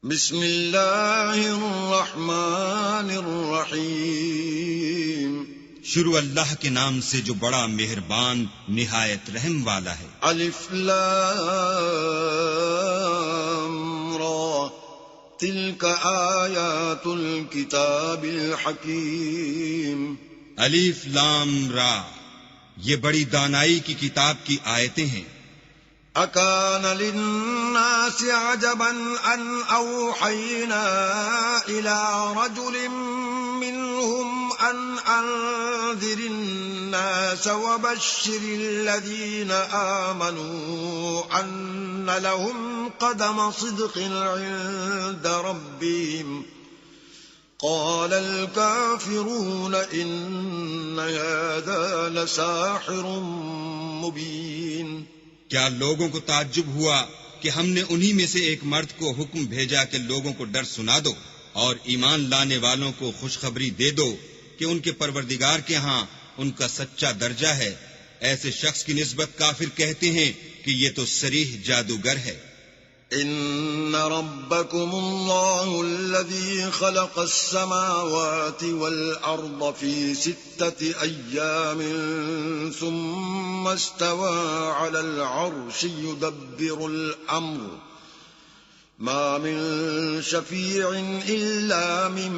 بسم اللہ الرحمن الرحیم شروع اللہ کے نام سے جو بڑا مہربان نہایت رحم والا ہے۔ الف لام را تلک آیات الکتاب الحکیم۔ الف لام را، یہ بڑی دانائی کی کتاب کی آیتیں ہیں۔ اکان للناس عجبا ان اوحینا الى رجل منهم ان انذر الناس وبشر الذين آمنوا ان لهم قدم صدق عند ربهم قال الكافرون ان هذا لساحر مبين۔ کیا لوگوں کو تعجب ہوا کہ ہم نے انہی میں سے ایک مرد کو حکم بھیجا کہ لوگوں کو ڈر سنا دو اور ایمان لانے والوں کو خوشخبری دے دو کہ ان کے پروردگار کے ہاں ان کا سچا درجہ ہے۔ ایسے شخص کی نسبت کافر کہتے ہیں کہ یہ تو صریح جادوگر ہے۔ ان ربکم اللہ الذی خلق السماوات والارض فی 6 ایام ثم استوى على العرش يدبر الامر ما من شفیع الا من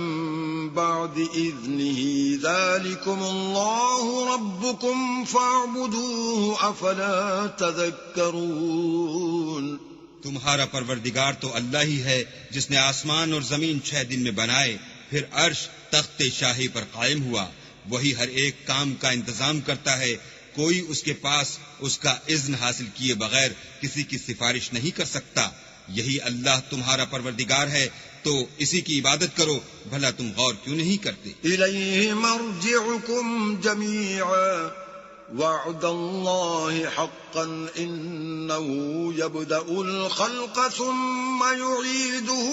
بعد اذنه ذلكم اللہ ربکم فاعبدوه افلا تذکرون۔ تمہارا پروردگار تو اللہ ہی ہے جس نے آسمان اور زمین 6 دن میں بنائے، پھر عرش تخت شاہی پر قائم ہوا۔ وہی ہر ایک کام کا انتظام کرتا ہے، کوئی اس کے پاس اس کا اذن حاصل کیے بغیر کسی کی سفارش نہیں کر سکتا۔ یہی اللہ تمہارا پروردگار ہے، تو اسی کی عبادت کرو، بھلا تم غور کیوں نہیں کرتے؟ الیہ مرجعکم جمیعا وعد اللہ حقا انه يبدأ الخلق ثم يعيده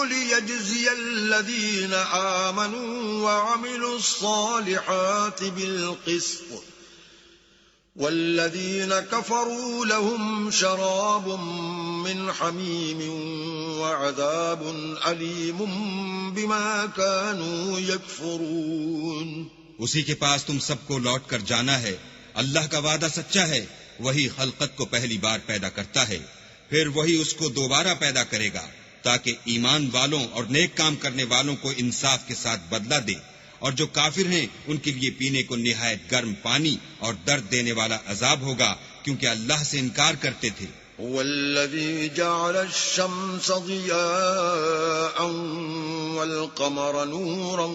ليجزي الذين آمنوا وعملوا الصالحات بالقسط والذين كفروا لهم شراب من حميم وعذاب أليم بما كانوا يكفرون۔ اسی کے پاس تم سب کو لوٹ کر جانا ہے۔ اللہ کا وعدہ سچا ہے، وہی خلقت کو پہلی بار پیدا کرتا ہے، پھر وہی اس کو دوبارہ پیدا کرے گا تاکہ ایمان والوں اور نیک کام کرنے والوں کو انصاف کے ساتھ بدلہ دے، اور جو کافر ہیں ان کے لیے پینے کو نہایت گرم پانی اور درد دینے والا عذاب ہوگا، کیونکہ اللہ سے انکار کرتے تھے۔ والذي جعل الشمس ضياء والقمر نورا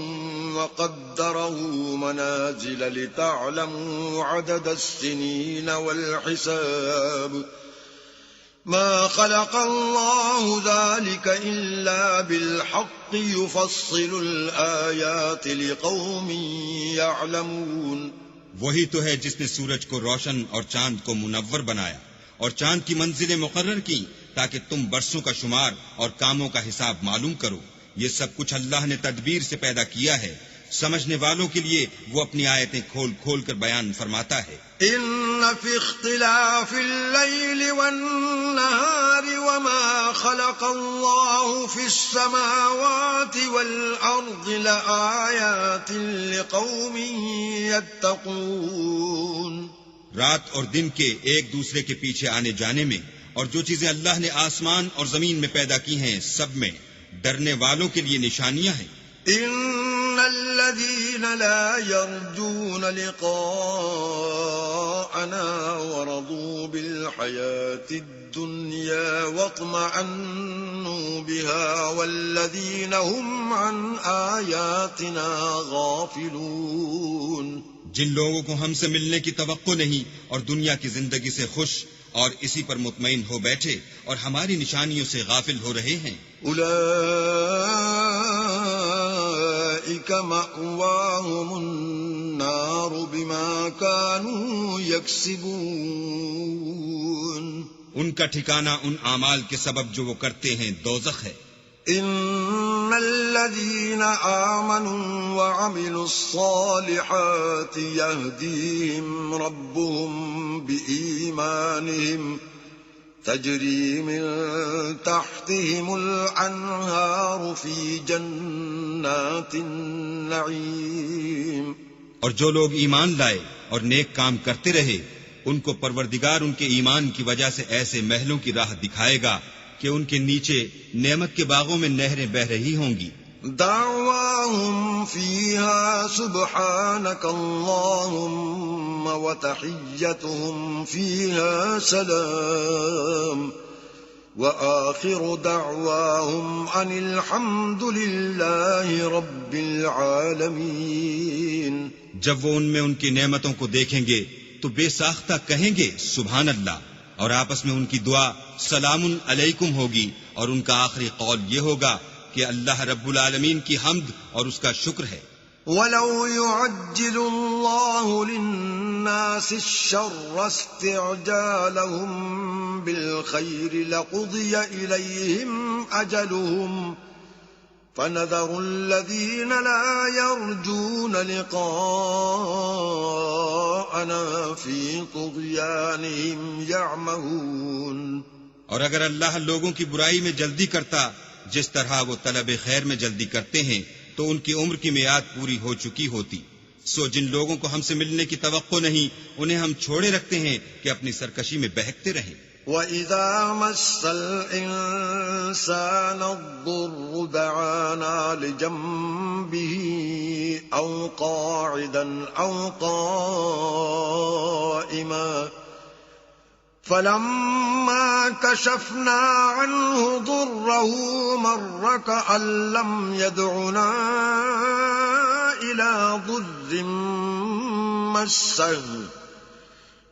وقدره منازل لتعلموا عدد السنين والحساب ما خلق الله ذلك إلا بالحق يفصل الآيات لقوم يعلمون۔ وہی تو ہے جس نے سورج کو روشن اور چاند کو منور بنایا اور چاند کی منزلیں مقرر کی تاکہ تم برسوں کا شمار اور کاموں کا حساب معلوم کرو۔ یہ سب کچھ اللہ نے تدبیر سے پیدا کیا ہے، سمجھنے والوں کے لیے وہ اپنی آیتیں کھول کھول کر بیان فرماتا ہے۔ ان فی اختلاف اللیل والنہار وما خلق اللہ فی السماوات والارض لآیات لقوم یتقون۔ رات اور دن کے ایک دوسرے کے پیچھے آنے جانے میں اور جو چیزیں اللہ نے آسمان اور زمین میں پیدا کی ہیں سب میں ڈرنے والوں کے لیے نشانیاں ہیں۔ ان الذين لا يرجون لقاءنا ورضوا بالحياة الدنيا واطمأنوا بها والذين هم عن آياتنا غافلون۔ جن لوگوں کو ہم سے ملنے کی توقع نہیں اور دنیا کی زندگی سے خوش اور اسی پر مطمئن ہو بیٹھے اور ہماری نشانیوں سے غافل ہو رہے ہیں، اولئک مأواهم النار بما كانوا يكسبون۔ ان کا ٹھکانہ ان اعمال کے سبب جو وہ کرتے ہیں دوزخ ہے۔ ان الذين آمنوا وعملوا الصالحات يهديهم ربهم بإيمانهم تجري من تحتهم الأنهار في جنات النعيم. اور جو لوگ ایمان لائے اور نیک کام کرتے رہے ان کو پروردگار ان کے ایمان کی وجہ سے ایسے محلوں کی راہ دکھائے گا کہ ان کے نیچے نعمت کے باغوں میں نہریں بہ رہی ہوں گی. دعواهم فيها سبحانك اللهم وتحيتهم فيها سلام وآخر دعواهم أن الحمد لله رب العالمين. جب وہ ان میں ان کی نعمتوں کو دیکھیں گے تو بے ساختہ کہیں گے سبحان اللہ، اور آپس میں ان کی دعا سلام علیکم ہوگی، اور ان کا آخری قول یہ ہوگا کہ اللہ رب العالمین کی حمد اور اس کا شکر ہے. وَلَوْ يُعَجِّلُ اللَّهُ لِلنَّاسِ الشَّرَّ اسْتِعْجَالَهُم بِالْخَيْرِ لَقُضِيَ إِلَيْهِمْ أَجَلُهُمْ فَنَذَرُ الَّذِينَ لَا يَرْجُونَ لِقَاءَنَا فِي طُغْيَانِهِمْ يَعْمَهُونَ. اور اگر اللہ لوگوں کی برائی میں جلدی کرتا جس طرح وہ طلب خیر میں جلدی کرتے ہیں تو ان کی عمر کی میعاد پوری ہو چکی ہوتی. سو جن لوگوں کو ہم سے ملنے کی توقع نہیں انہیں ہم چھوڑے رکھتے ہیں کہ اپنی سرکشی میں بہکتے رہیں. وَإِذَا مَسَّ الْإِنسَانَ الضُّرُّ دَعَانَا لِجَنبِهِ أَوْ قَاعِدًا أَوْ قَائِمًا فَلَمَّا كَشَفْنَا عَنْهُ ضُرَّهُ مَرَّ كَأَن لَّمْ يَدْعُنَا إِلَى ضُرٍّ مَّسَّهُ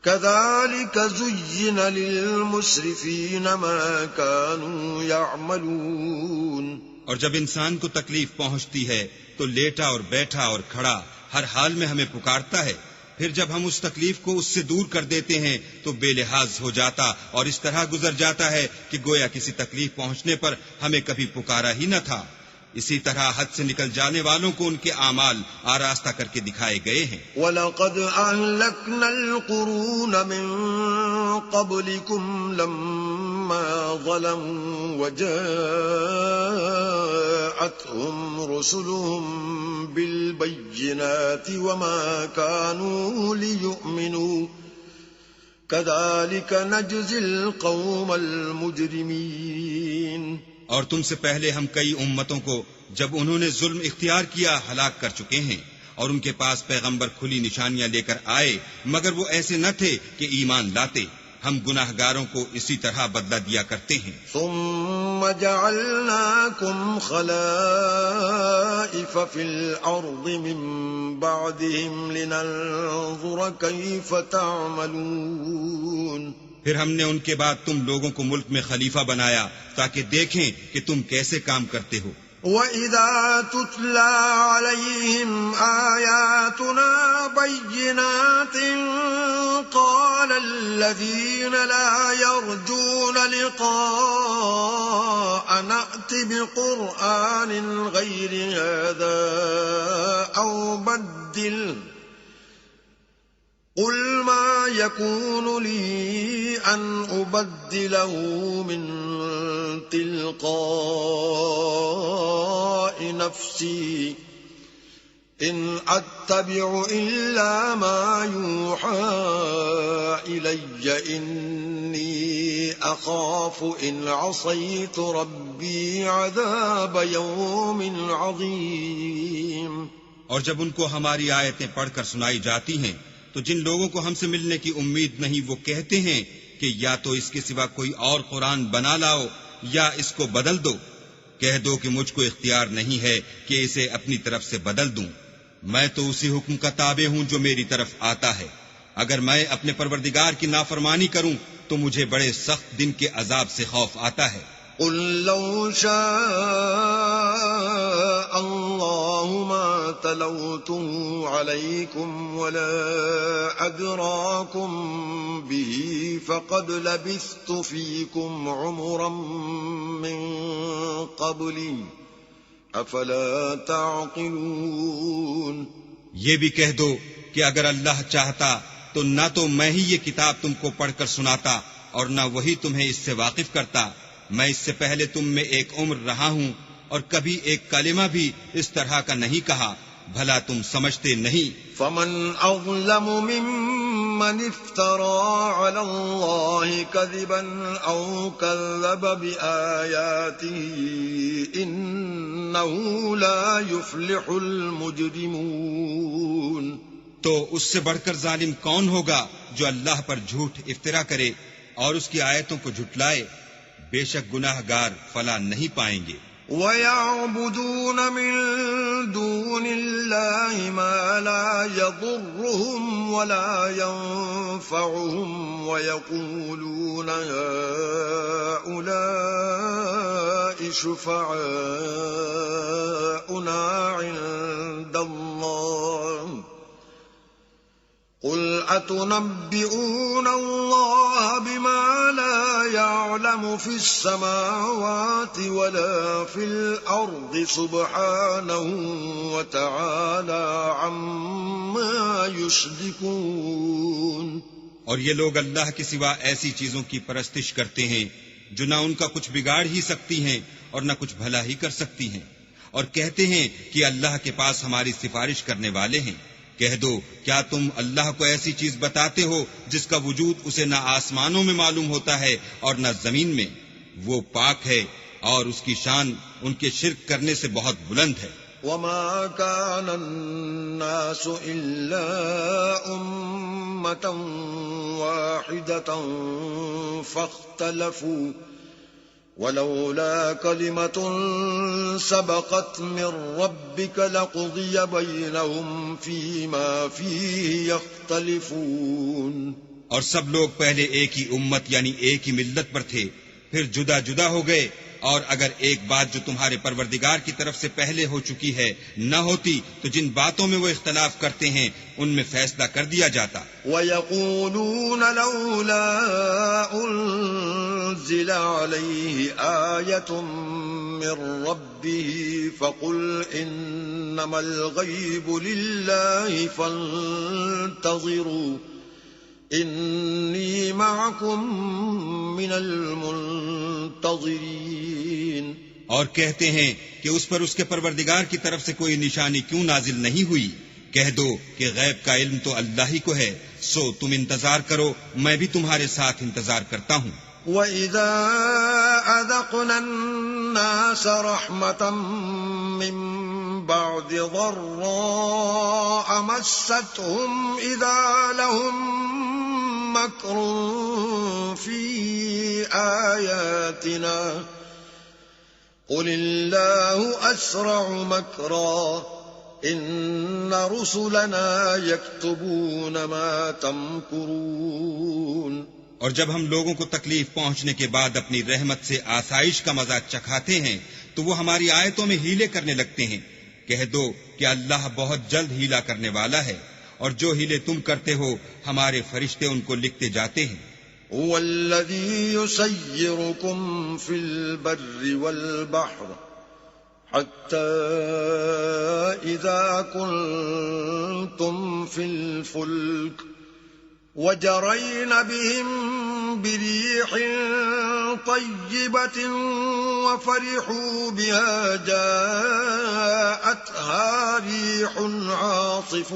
كَذَلِكَ زُيِّنَ لِلْمُسْرِفِينَ مَا كَانُوا يَعْمَلُونَ. اور جب انسان کو تکلیف پہنچتی ہے تو لیٹا اور بیٹھا اور کھڑا ہر حال میں ہمیں پکارتا ہے. پھر جب ہم اس تکلیف کو اس سے دور کر دیتے ہیں تو بے لحاظ ہو جاتا اور اس طرح گزر جاتا ہے کہ گویا کسی تکلیف پہنچنے پر ہمیں کبھی پکارا ہی نہ تھا. اسی طرح حد سے نکل جانے والوں کو ان کے اعمال آراستہ کر کے دکھائے گئے ہیں. وَلَقَدْ أَهْلَكْنَا الْقُرُونَ مِن قَبْلِكُمْ لَمَّا ظَلَمُوا وَجَاءَتْهُمْ رُسُلُهُم بِالْبَيِّنَاتِ وَمَا كَانُوا لِيُؤْمِنُوا كَذَلِكَ نَجْزِي الْقَوْمَ الْمُجْرِمِينَ. اور تم سے پہلے ہم کئی امتوں کو جب انہوں نے ظلم اختیار کیا ہلاک کر چکے ہیں، اور ان کے پاس پیغمبر کھلی نشانیاں لے کر آئے مگر وہ ایسے نہ تھے کہ ایمان لاتے. ہم گناہ گاروں کو اسی طرح بدلہ دیا کرتے ہیں. ثم جعلناكم خلائف في الأرض من بعدهم لننظر كيف تعملون. پھر ہم نے ان کے بعد تم لوگوں کو ملک میں خلیفہ بنایا تاکہ دیکھیں کہ تم کیسے کام کرتے ہو. وَإِذَا تُتْلَى عَلَيْهِمْ آيَاتُنَا بَيِّنَاتٍ قَالَ الَّذِينَ لَا يَرْجُونَ لِقَاءَنَا ائْتِ بِقُرْآنٍ غَيْرِ هَذَا أَوْ بَدِّلْهُ قُلْ مَا يَكُونُ لِي أَنْ أُبَدِّلَهُ مِنْ تِلْقَاءِ نَفْسِي إِنْ أَتَّبِعُ إِلَّا مَا يُوحَى إِلَيَّ إِنِّي أَخَافُ إِنْ عَصَيْتُ رَبِّي عَذَابَ يَوْمٍ عَظِيمٍ. اور جب ان کو ہماری آیتیں پڑھ کر سنائی جاتی ہیں تو جن لوگوں کو ہم سے ملنے کی امید نہیں وہ کہتے ہیں کہ یا تو اس کے سوا کوئی اور قرآن بنا لاؤ یا اس کو بدل دو. کہہ دو کہ مجھ کو اختیار نہیں ہے کہ اسے اپنی طرف سے بدل دوں. میں تو اسی حکم کا تابع ہوں جو میری طرف آتا ہے. اگر میں اپنے پروردگار کی نافرمانی کروں تو مجھے بڑے سخت دن کے عذاب سے خوف آتا ہے. قل لو شاء الله ما تلوته عليكم ولا أدراكم به فقد لبثت فيكم عمرا من قبلي أفلا تعقلون. یہ بھی کہہ دو کہ اگر اللہ چاہتا تو نہ تو میں ہی یہ کتاب تم کو پڑھ کر سناتا اور نہ وہی تمہیں اس سے واقف کرتا. میں اس سے پہلے تم میں ایک عمر رہا ہوں اور کبھی ایک کلمہ بھی اس طرح کا نہیں کہا. بھلا تم سمجھتے نہیں؟ فمن أظلم ممن افترى على الله كذبا أو كذب بآياته إنه لا يفلح المجرمون. تو اس سے بڑھ کر ظالم کون ہوگا جو اللہ پر جھوٹ افطرا کرے اور اس کی آیتوں کو جھٹلائے؟ بے شک گناہ گار فلاح نہیں پائیں گے. وَيَعْبُدُونَ مِن دُونِ اللَّهِ مَا لَا يَضُرُّهُمْ وَلَا يَنفَعُهُمْ وَيَقُولُونَ هَؤُلَاءِ شُفَعَاؤُنَا عِندَ اللَّهِ قُلْ أَتُنَبِّئُونَ اللَّهَ بِمَا لَا يَعْلَمُ فِي السَّمَاوَاتِ وَلَا فِي الْأَرْضِ سُبْحَانَهُ وَتَعَالَى عَمَّا يُشْرِكُونَ. اور یہ لوگ اللہ کے سوا ایسی چیزوں کی پرستش کرتے ہیں جو نہ ان کا کچھ بگاڑ ہی سکتی ہیں اور نہ کچھ بھلا ہی کر سکتی ہیں، اور کہتے ہیں کہ اللہ کے پاس ہماری سفارش کرنے والے ہیں. کہہ دو کیا تم اللہ کو ایسی چیز بتاتے ہو جس کا وجود اسے نہ آسمانوں میں معلوم ہوتا ہے اور نہ زمین میں؟ وہ پاک ہے اور اس کی شان ان کے شرک کرنے سے بہت بلند ہے. وَمَا كَانَ النَّاسُ إِلَّا أُمَّةً وَاحِدَةً فَاخْتَلَفُوا وَلَوْلَا كَلِمَةٌ سَبَقَتْ مِنْ رَبِّكَ لَقُضِيَ بَيْنَهُمْ فِيمَا فِيهِ يَخْتَلِفُونَ. اور سب لوگ پہلے ایک ہی امت یعنی ایک ہی ملت پر تھے، پھر جدا جدا ہو گئے، اور اگر ایک بات جو تمہارے پروردگار کی طرف سے پہلے ہو چکی ہے نہ ہوتی تو جن باتوں میں وہ اختلاف کرتے ہیں ان میں فیصلہ کر دیا جاتا. وَيَقُولُونَ لَوْلَا أُنزِلَ عَلَيْهِ آيَةٌ مِّن رَّبِّهِ فَقُلْ إِنَّمَا الْغَيْبُ لِلَّهِ فَانتَظِرُوا إِنِّي مَعَكُم مِّنَ الْمُنتَظِرِينَ. اور کہتے ہیں کہ اس پر اس کے پروردگار کی طرف سے کوئی نشانی کیوں نازل نہیں ہوئی؟ کہہ دو کہ غیب کا علم تو اللہ ہی کو ہے، سو تم انتظار کرو، میں بھی تمہارے ساتھ انتظار کرتا ہوں. وَإِذَا أَذَقْنَا النَّاسَ رَحْمَةً مِّن بَعْدِ ضَرَّاءَ مَسَّتْهُمْ إِذَا لَهُم مَّكْرٌ فِي آيَاتِنَا قُلِ اللَّهُ أَسْرَعُ مَكْرًا إِنَّ رُسُلَنَا يَكْتُبُونَ مَا تَمْكُرُونَ. اور جب ہم لوگوں کو تکلیف پہنچنے کے بعد اپنی رحمت سے آسائش کا مزہ چکھاتے ہیں تو وہ ہماری آیتوں میں ہیلے کرنے لگتے ہیں. کہہ دو کہ اللہ بہت جلد ہیلا کرنے والا ہے، اور جو ہیلے تم کرتے ہو ہمارے فرشتے ان کو لکھتے جاتے ہیں. هو الذي يسيركم في البر والبحر حتى إذا كنتم في الفلك وجرين بهم بريح طيبة وفرحوا بها جاءتها ريح عاصف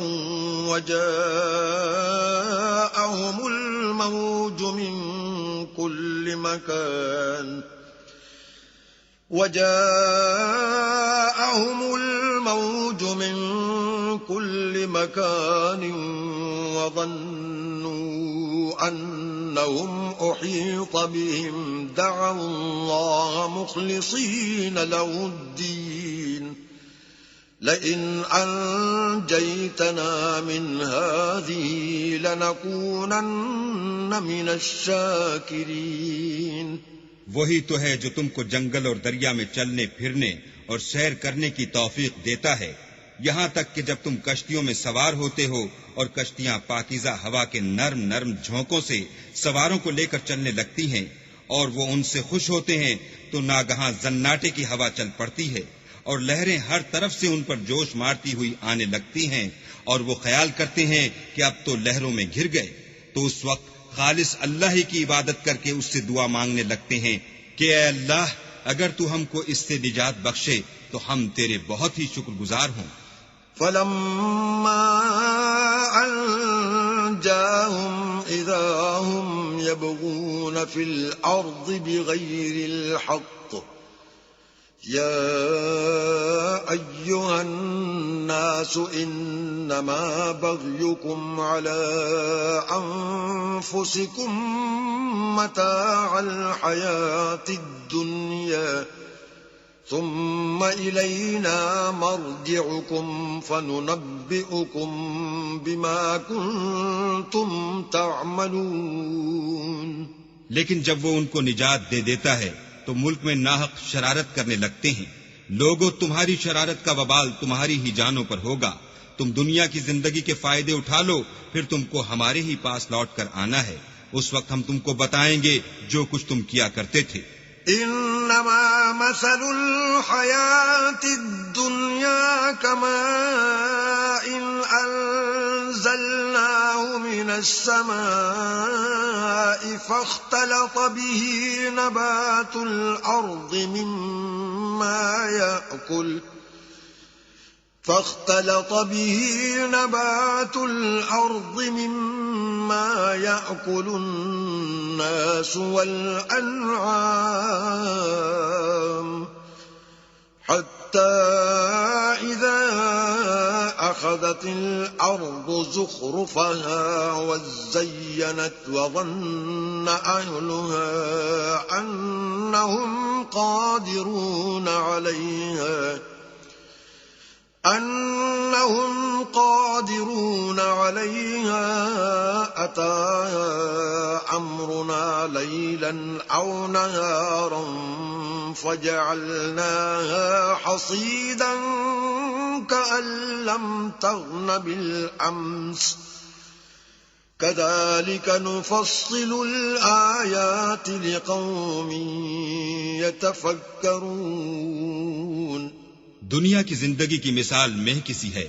وجاءهم الموج من كل مكان وظنوا أنهم أحيط بهم دعوا الله مخلصين له الدين لئن أنجيتنا من هذه لنكونن من الشاكرين. وہی تو ہے جو تم کو جنگل اور دریا میں چلنے پھرنے اور سیر کرنے کی توفیق دیتا ہے، یہاں تک کہ جب تم کشتیوں میں سوار ہوتے ہو اور کشتیاں پاکیزہ ہوا کے نرم نرم جھونکوں سے سواروں کو لے کر چلنے لگتی ہیں اور وہ ان سے خوش ہوتے ہیں تو ناگہاں زناٹے کی ہوا چل پڑتی ہے اور لہریں ہر طرف سے ان پر جوش مارتی ہوئی آنے لگتی ہیں اور وہ خیال کرتے ہیں کہ اب تو لہروں میں گھر گئے، تو اس وقت خالص اللہ ہی کی عبادت کر کے اس سے دعا مانگنے لگتے ہیں کہ اے اللہ اگر تو ہم کو اس سے نجات بخشے تو ہم تیرے بہت ہی شکر گزار ہوں۔ فلما أنجاهم إذا هم يبغون في الأرض بغير الحق يا أيها الناس إنما بغيكم على أنفسكم متاع الحياة الدنيا ثم إلينا مرجعكم فننبئكم بما كنتم تعملون۔ لیکن جب وہ ان کو نجات دے دیتا ہے تو ملک میں ناحق شرارت کرنے لگتے ہیں۔ لوگوں تمہاری شرارت کا وبال تمہاری ہی جانوں پر ہوگا۔ تم دنیا کی زندگی کے فائدے اٹھا لو، پھر تم کو ہمارے ہی پاس لوٹ کر آنا ہے۔ اس وقت ہم تم کو بتائیں گے جو کچھ تم کیا کرتے تھے۔ انما مثل الحياة الدنيا كماء انزلناه من السماء فاختلط به نبات الارض مما يأكل الناس والأنعام حتى إذا أخذت الأرض زخرفها وزينت وظن أهلها أنهم قادرون عليها أتاها أمرنا ليلا أو نهارا فجعلناها حصيدا كأن لم تغن بالأمس كذلك نفصل الآيات لقوم يتفكرون۔ دنیا کی زندگی کی مثال مہ کسی ہے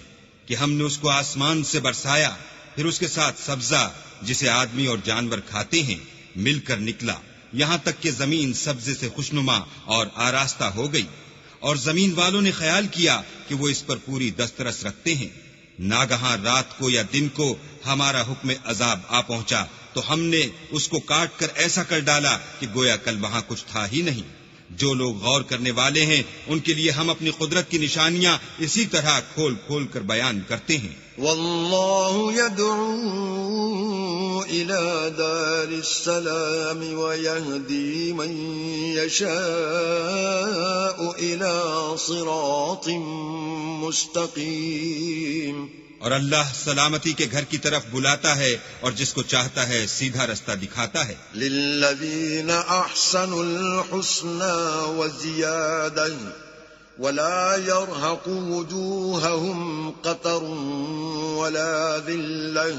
کہ ہم نے اس کو آسمان سے برسایا، پھر اس کے ساتھ سبزہ جسے آدمی اور جانور کھاتے ہیں مل کر نکلا، یہاں تک کہ زمین سبزے سے خوشنما اور آراستہ ہو گئی، اور زمین والوں نے خیال کیا کہ وہ اس پر پوری دسترس رکھتے ہیں۔ ناگہاں رات کو یا دن کو ہمارا حکم عذاب آ پہنچا تو ہم نے اس کو کاٹ کر ایسا کر ڈالا کہ گویا کل وہاں کچھ تھا ہی نہیں۔ جو لوگ غور کرنے والے ہیں ان کے لیے ہم اپنی قدرت کی نشانیاں اسی طرح کھول کھول کر بیان کرتے ہیں۔ واللہ يدعو إلى دار السلام ويهدي من يشاء إلى صراط مستقيم۔ اور اللہ سلامتی کے گھر کی طرف بلاتا ہے اور جس کو چاہتا ہے سیدھا رستہ دکھاتا ہے۔ للذین احسنوا الحسنى وزیادہ ولا يرهق وجوههم قتر ولا ذلة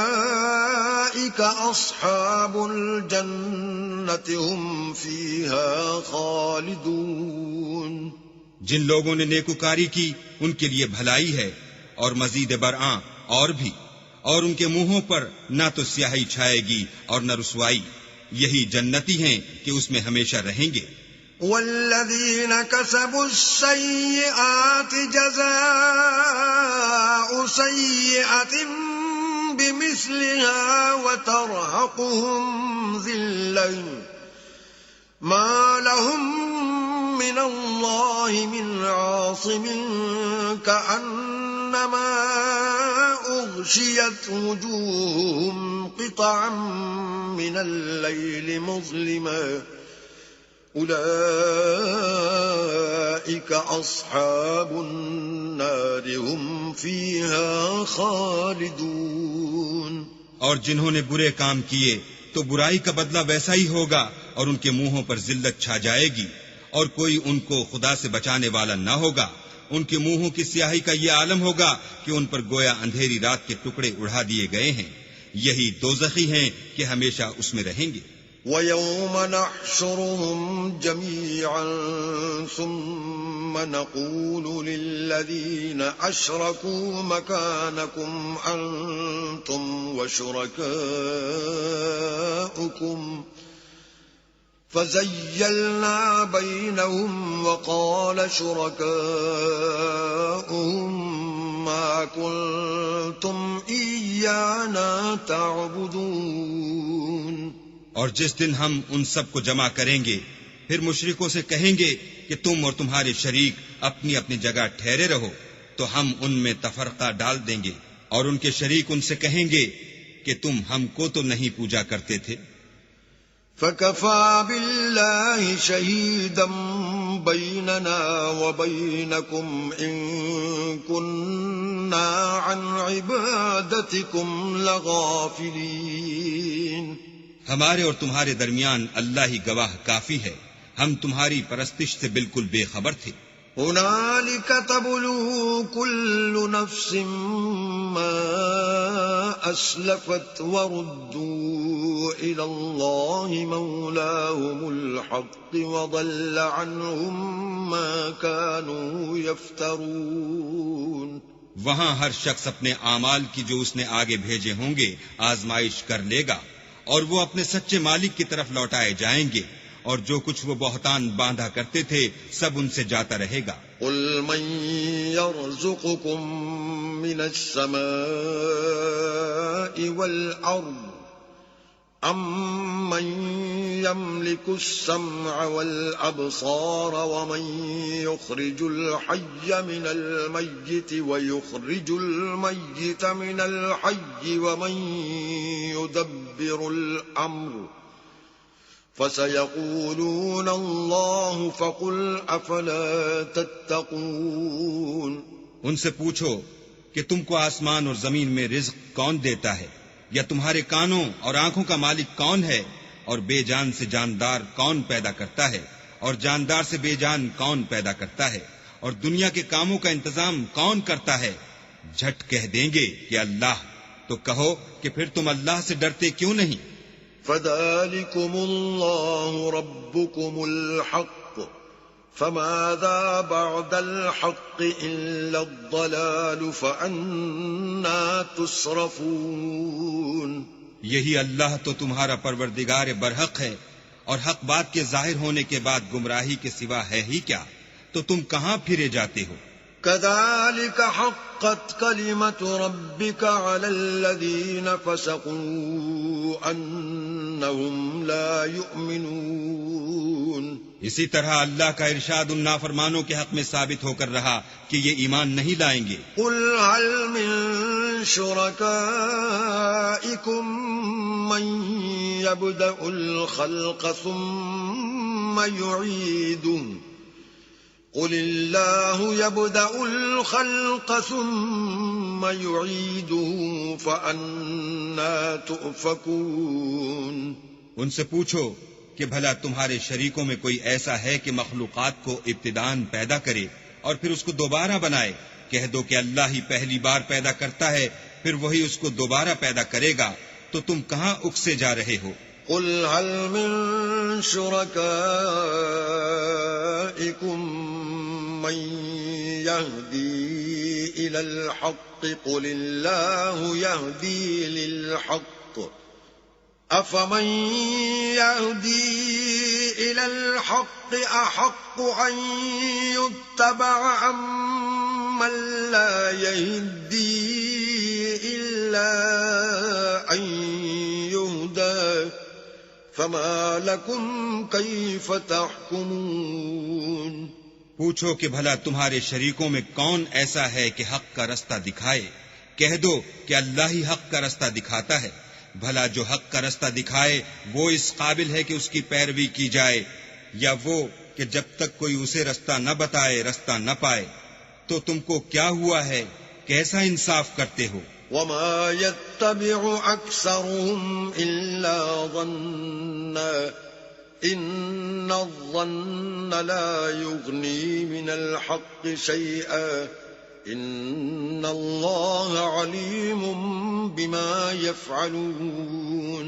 أولئك أصحاب الجنة هم فيها خالدون۔ جن لوگوں نے نیکوکاری کی ان کے لیے بھلائی ہے اور مزید برآں اور بھی، اور ان کے منہوں پر نہ تو سیاہی چھائے گی اور نہ رسوائی، یہی جنتی ہیں کہ اس میں ہمیشہ رہیں گے۔ والذین کسبوا السیئات جزاء سیئۃ بمثلها وترهقهم ذلة ما لهم من اللہ من عاصم كأنما أغشيت وجوههم قطعا من الليل مظلما أولئك أصحاب النار هم فيها خالدون۔ اور جنہوں نے برے کام کیے تو برائی کا بدلہ ویسا ہی ہوگا اور ان کے منہوں پر ذلت چھا جائے گی، اور کوئی ان کو خدا سے بچانے والا نہ ہوگا۔ ان کے منہوں کی سیاہی کا یہ عالم ہوگا کہ ان پر گویا اندھیری رات کے ٹکڑے اڑا دیے گئے ہیں، یہی دوزخی ہیں کہ ہمیشہ اس میں رہیں گے۔ وَيَوْمَ نَحْشُرُهُمْ جَمِيعًا ثُمَّ ثم نقول للذين أشركوا مكانكم أنتم وشركاؤكم فزيلنا بينهم وقال شركاؤهم ما كنتم إيانا تعبدون. اور جس دن ہم ان سب کو جمع کریں گے پھر مشرکوں سے کہیں گے کہ تم اور تمہارے شریک اپنی اپنی جگہ ٹھہرے رہو، تو ہم ان میں تفرقہ ڈال دیں گے، اور ان کے شریک ان سے کہیں گے کہ تم ہم کو تو نہیں پوجا کرتے تھے. فَكَفَى بِاللَّهِ شَهِيدًا بَيْنَنَا وَبَيْنَكُمْ إِن كُنَّا عَنْ عِبَادَتِكُمْ لَغَافِلِينَ. ہمارے اور تمہارے درمیان اللہ ہی گواہ کافی ہے، ہم تمہاری پرستش سے بالکل بے خبر تھے. هُنَالِكَ تَبْلُو كُلُّ نَفْسٍ مَّا أَسْلَفَتْ وَرُدُّوا إِلَى اللَّهِ مَوْلَاهُمُ الْحَقِّ وَضَلَّ عَنْهُم مَّا كَانُوا يَفْتَرُونَ. وہاں ہر شخص اپنے اعمال کی جو اس نے آگے بھیجے ہوں گے آزمائش کر لے گا، اور وہ اپنے سچے مالک کی طرف لوٹائے جائیں گے، اور جو کچھ وہ بہتان باندھا کرتے تھے سب ان سے جاتا رہے گا. قُلْ مَن يَرْزُقُكُم مِّنَ السَّمَاءِ وَالْأَرْضِ أَمَّن يَمْلِكُ السَّمْعَ وَالْأَبْصَارَ وَمَن يُخْرِجُ الْحَيَّ مِنَ الْمَيِّتِ وَيُخْرِجُ الْمَيِّتَ مِنَ الْحَيِّ وَمَن يُدَبِّرُ الْأَمْرَ فَسَيَقُولُونَ اللَّهُ فَقُلْ أَفَلَا تَتَّقُونَ. ان سے پوچھو کہ تم کو آسمان اور زمین میں رزق کون دیتا ہے، یا تمہارے کانوں اور آنکھوں کا مالک کون ہے، اور بے جان سے جاندار کون پیدا کرتا ہے، اور جاندار سے بے جان کون پیدا کرتا ہے، اور دنیا کے کاموں کا انتظام کون کرتا ہے. جھٹ کہہ دیں گے کہ اللہ. تو کہو کہ پھر تم اللہ سے ڈرتے کیوں نہیں؟ فَذَلِكُمُ اللَّهُ رَبُّكُمُ الْحَقُّ فَمَاذَا بَعْدَ الْحَقِّ إِلَّا الضَّلَالُ فَأَنَّى تُصْرَفُونَ. یہی اللہ تو تمہارا پروردگار برحق ہے، اور حق بات کے ظاہر ہونے کے بعد گمراہی کے سوا ہے ہی کیا، تو تم کہاں پھرے جاتے ہو؟ كَذَلِكَ حَقَّتْ كَلِمَةُ رَبِّكَ عَلَى الَّذِينَ فَسَقُوا أَنَّهُمْ لَا يُؤْمِنُونَ. اسی طرح اللہ کا ارشاد ان نافرمانوں کے حق میں ثابت ہو کر رہا کہ یہ ایمان نہیں لائیں گے. قُلْ هَلْ مِن شُرَكَائِكُم مَّن يَبْدَأُ الْخَلْقَ ثُمَّ يُعِيدُهُ قُلِ اللَّهُ يَبْدَأُ الْخَلْقَ ثُمَّ يُعِيدُهُ فَأَنَّى تُؤْفَكُونَ. ان سے پوچھو کہ بھلا تمہارے شریکوں میں کوئی ایسا ہے کہ مخلوقات کو ابتداءً پیدا کرے اور پھر اس کو دوبارہ بنائے؟ کہہ دو کہ اللہ ہی پہلی بار پیدا کرتا ہے، پھر وہی اس کو دوبارہ پیدا کرے گا، تو تم کہاں اکسے جا رہے ہو؟ قُلْ هَلْ مِن شُرَكَائِكُم مَّن يَهْدِي إِلَى الْحَقِّ قُلِ اللَّهُ يَهْدِي لِلْحَقِّ أَفَمَن يَهْدِي إِلَى الْحَقِّ أَحَقُّ أَن يُتَّبَعَ أَمَّن لَّا يَهْدِي إِلَّا أَن يُهْدَىٰ فَمَا لَكُمْ كَيْفَ تَحْكُمُونَ. پوچھو کہ بھلا تمہارے شریکوں میں کون ایسا ہے کہ حق کا رستہ دکھائے؟ کہہ دو کہ اللہ ہی حق کا رستہ دکھاتا ہے. بھلا جو حق کا رستہ دکھائے وہ اس قابل ہے کہ اس کی پیروی کی جائے، یا وہ کہ جب تک کوئی اسے رستہ نہ بتائے رستہ نہ پائے؟ تو تم کو کیا ہوا ہے؟ کیسا انصاف کرتے ہو؟ وَمَا يَتَّبِعُ أَكْثَرُهُمْ إِلَّا ظَنًّا إِنَّ الظَّنَّ لَا يُغْنِي مِنَ الْحَقِّ شَيْئًا إِنَّ اللَّهَ عَلِيمٌ بِمَا يَفْعَلُونَ.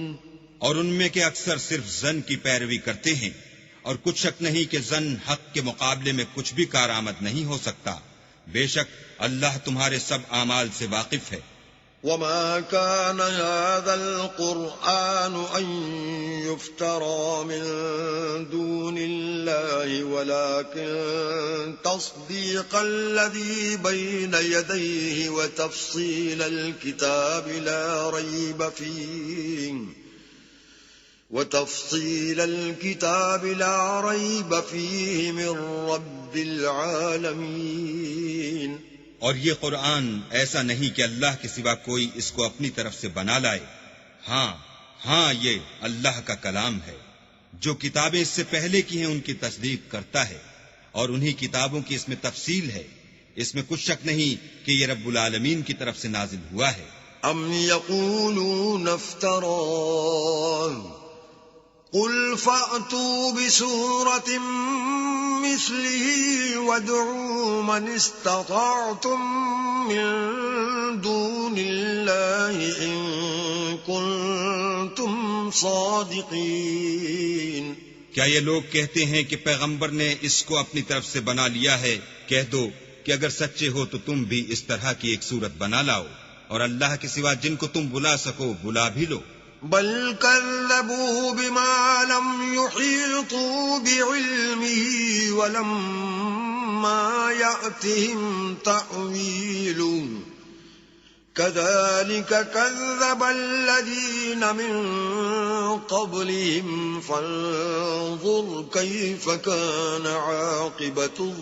اور ان میں کے اکثر صرف ظن کی پیروی کرتے ہیں، اور کچھ شک نہیں کہ ظن حق کے مقابلے میں کچھ بھی کارآمد نہیں ہو سکتا. بے شک اللہ تمہارے سب اعمال سے واقف ہے. وما كان هذا القرآن أن يفترى من دون الله ولكن تصديق الذي بين يديه وتفصيل الكتاب لا ريب فيه من رب العالمين. اور یہ قرآن ایسا نہیں کہ اللہ کے سوا کوئی اس کو اپنی طرف سے بنا لائے. ہاں یہ اللہ کا کلام ہے. جو کتابیں اس سے پہلے کی ہیں ان کی تصدیق کرتا ہے اور انہی کتابوں کی اس میں تفصیل ہے. اس میں کچھ شک نہیں کہ یہ رب العالمین کی طرف سے نازل ہوا ہے. ام یقولون افتراه قل فأتوا بسورة مثله وادعوا من استطعتم من دون الله إن كنتم صادقين. کیا یہ لوگ کہتے ہیں کہ پیغمبر نے اس کو اپنی طرف سے بنا لیا ہے؟ کہہ دو کہ اگر سچے ہو تو تم بھی اس طرح کی ایک صورت بنا لاؤ اور اللہ کے سوا جن کو تم بلا سکو بلا بھی لو. بل كذبوا بما لم يحيطوا بعلمه ولما يأتهم تأويله كذلك كذب الذين من قبلهم فانظر كيف كان عاقبة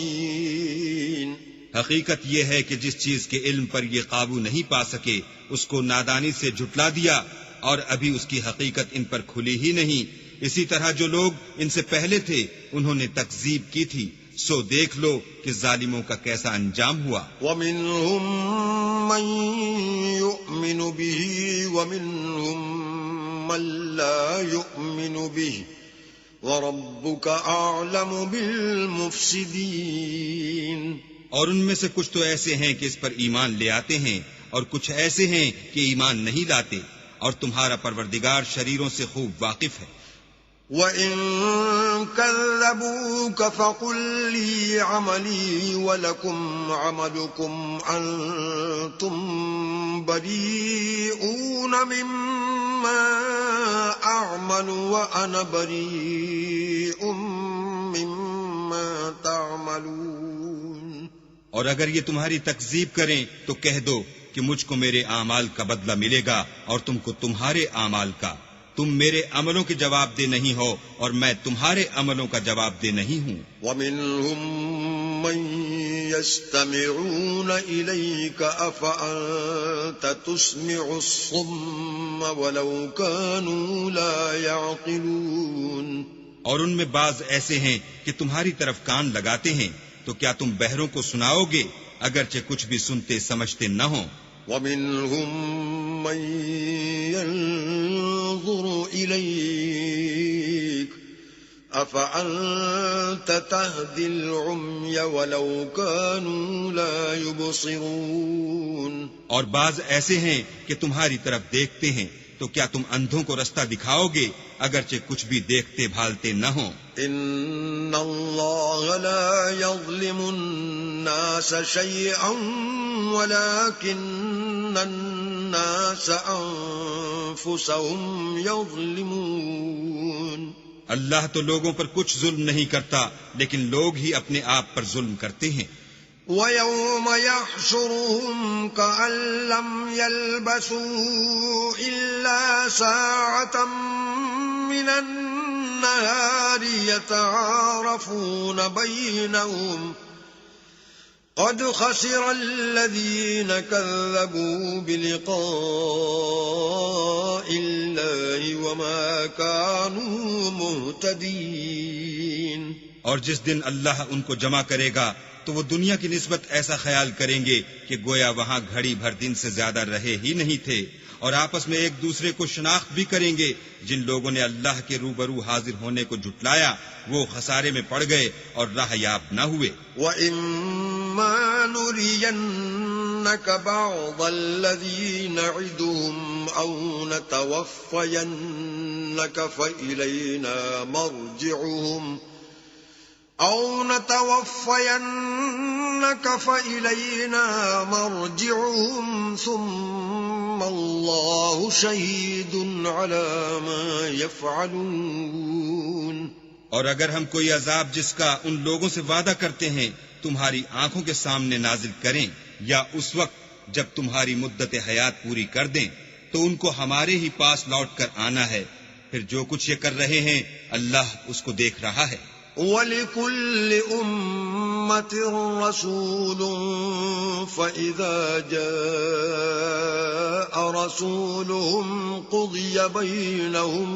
الظالمين. حقیقت یہ ہے کہ جس چیز کے علم پر یہ قابو نہیں پا سکے اس کو نادانی سے جھٹلا دیا اور ابھی اس کی حقیقت ان پر کھلی ہی نہیں. اسی طرح جو لوگ ان سے پہلے تھے انہوں نے تکذیب کی تھی، سو دیکھ لو کہ ظالموں کا کیسا انجام ہوا. وَمِنْهُمْ مَنْ يُؤْمِنُ بِهِ وَمِنْهُمْ مَنْ لَا يُؤْمِنُ بِهِ وَرَبُّكَ أَعْلَمُ بِالْمُفْسِدِينَ. اور ان میں سے کچھ تو ایسے ہیں کہ اس پر ایمان لے آتے ہیں اور کچھ ایسے ہیں کہ ایمان نہیں لاتے، اور تمہارا پروردگار شریروں سے خوب واقف ہے. وَإِن كَذَّبُوكَ فَقُل لِّي عَمَلِي وَلَكُمْ عَمَلُكُمْ أَنتُمْ بَرِيئُونَ مِمَّا أَعْمَلُ وَأَنَا بَرِيءٌ مِّمَّا تَعْمَلُونَ. اور اگر یہ تمہاری تکذیب کریں تو کہہ دو کہ مجھ کو میرے اعمال کا بدلہ ملے گا اور تم کو تمہارے اعمال کا. تم میرے عملوں کے جواب دہ نہیں ہو اور میں تمہارے عملوں کا جواب دہ نہیں ہوں. وَمِنْهُمْ مَنْ يَسْتَمِعُونَ إِلَيْكَ أَفَأَنْتَ تُسْمِعُ الصُّمَّ وَلَوْ كَانُوا لَا يَعْقِلُونَ. اور ان میں بعض ایسے ہیں کہ تمہاری طرف کان لگاتے ہیں، تو کیا تم بہروں کو سناؤ گے اگرچہ کچھ بھی سنتے سمجھتے نہ ہوں. وَمِنْهُمْ مَنْ يَنْظُرُ إِلَيْكَ أَفَأَنْتَ تَهْدِي الْعُمْيَ وَلَوْ كَانُوا لَا يُبْصِرُونَ. اور بعض ایسے ہیں کہ تمہاری طرف دیکھتے ہیں، تو کیا تم اندھوں کو رستہ دکھاؤ گے اگرچہ کچھ بھی دیکھتے بھالتے نہ ہوں. ان اللہ لا یظلم الناس شیئا ولكن الناس انفسهم یظلمون. اللہ تو لوگوں پر کچھ ظلم نہیں کرتا لیکن لوگ ہی اپنے آپ پر ظلم کرتے ہیں. وَيَوْمَ يَحْشُرُهُمْ كَأَن لَّمْ يَلْبَثُوا إِلَّا سَاعَةً مِّنَ النَّهَارِ يَتَعَارَفُونَ بَيْنَهُمْ قَدْ خَسِرَ الَّذِينَ كَذَّبُوا بِلِقَاءِ اللَّهِ وَمَا كَانُوا مُهْتَدِينَ. اور جس دن اللہ ان کو جمع کرے گا تو وہ دنیا کی نسبت ایسا خیال کریں گے کہ گویا وہاں گھڑی بھر دن سے زیادہ رہے ہی نہیں تھے، اور آپس میں ایک دوسرے کو شناخت بھی کریں گے. جن لوگوں نے اللہ کے روبرو حاضر ہونے کو جھٹلایا وہ خسارے میں پڑ گئے اور راہ یاب نہ ہوئے. وَإِمَّا نُرِيَنَّكَ بَعْضَ الَّذِي نَعِدُهُمْ أَوْ نَتَوَفَّيَنَّكَ فإلينا مرجعهم أو نتوفينك فإلينا مرجعهم ثم الله شهيد على ما يفعلون. اور اگر ہم کوئی عذاب جس کا ان لوگوں سے وعدہ کرتے ہیں تمہاری آنکھوں کے سامنے نازل کریں یا اس وقت جب تمہاری مدت حیات پوری کر دیں تو ان کو ہمارے ہی پاس لوٹ کر آنا ہے، پھر جو کچھ یہ کر رہے ہیں اللہ اس کو دیکھ رہا ہے. وَلِكُلِّ أُمَّةٍ رَسُولٌ فَإِذَا جَاءَ رَسُولُهُمْ قُضِيَ بَيْنَهُم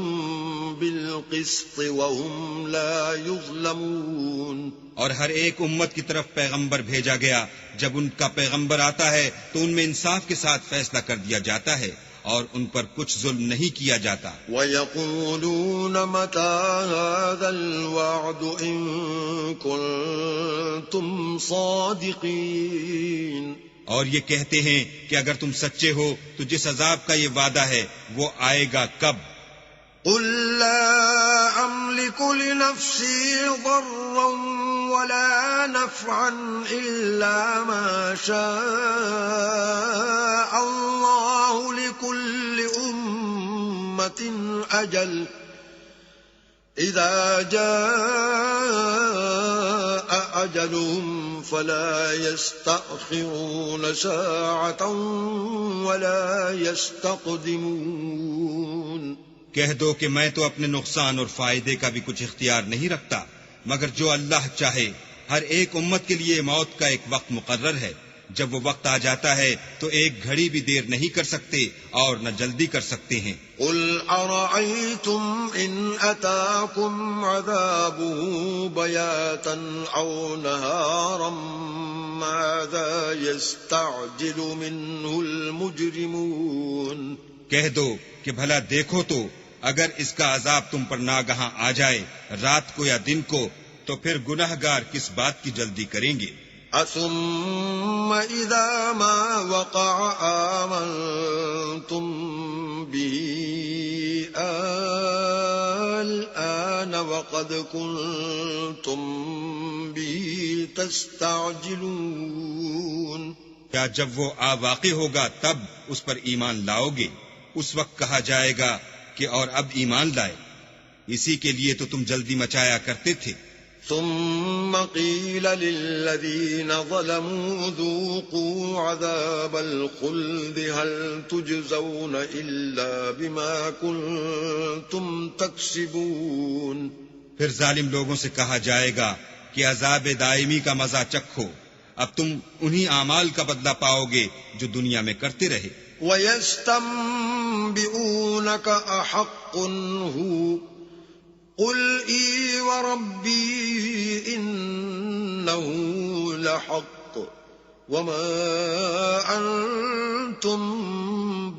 بِالْقِسْطِ وَهُمْ لَا يُظْلَمُونَ. اور ہر ایک امت کی طرف پیغمبر بھیجا گیا، جب ان کا پیغمبر آتا ہے تو ان میں انصاف کے ساتھ فیصلہ کر دیا جاتا ہے اور ان پر کچھ ظلم نہیں کیا جاتا. وَيَقُولُونَ مَتَى هَذَا الْوَعْدُ إِن كُنتُمْ صَادِقِينَ. اور یہ کہتے ہیں کہ اگر تم سچے ہو تو جس عذاب کا یہ وعدہ ہے وہ آئے گا کب؟ قُل لَّا أَمْلِكُ لِنَفْسِي ضَرًّا وَلَا نَفْعًا إِلَّا مَا شَاءَ اللَّهُ لِكُلِّ أُمَّةٍ أَجَلٌ إِذَا جَاءَ أَجَلُهُمْ فَلَا يَسْتَأْخِرُونَ سَاعَةً وَلَا يَسْتَقْدِمُونَ. کہہ دو کہ میں تو اپنے نقصان اور فائدے کا بھی کچھ اختیار نہیں رکھتا، مگر جو اللہ چاہے. ہر ایک امت کے لیے موت کا ایک وقت مقرر ہے، جب وہ وقت آ جاتا ہے تو ایک گھڑی بھی دیر نہیں کر سکتے اور نہ جلدی کر سکتے ہیں. قُلْ أَرَأَيْتُمْ إِنْ أَتَاكُمْ عَذَابُهُ بَيَاتًا أَوْ نَهَارًا مَاذَا يَسْتَعْجِلُ مِنْهُ الْمُجْرِمُونَ. کہہ دو کہ بھلا دیکھو تو اگر اس کا عذاب تم پر ناگہاں آ جائے رات کو یا دن کو تو پھر گناہگار کس بات کی جلدی کریں گے؟ أَثُمَّ إِذَا مَا وَقَعَ آمَنْتُمْ بِهِ الْآنَ وَقَدْ كُنْتُمْ بِهِ تَسْتَعْجِلُونَ. کیا جب وہ واقع ہوگا تب اس پر ایمان لاؤ گے؟ اس وقت کہا جائے گا کہ اور اب ایمان لائے، اسی کے لیے تو تم جلدی مچایا کرتے تھے. ثم قيل للذين ظلموا ذوقوا عذاب الخلد هل تجزون إلا بما كنتم تكسبون. پھر ظالم لوگوں سے کہا جائے گا کہ عذاب دائمی کا مزہ چکھو، اب تم انہی اعمال کا بدلہ پاؤ گے جو دنیا میں کرتے رہے. وَيَسْتَنبِئُونَكَ أَحَقٌّ هُوَ قُلْ إِي وَرَبِّي إِنَّهُ لَحَقٌّ وَمَا أَنْتُمْ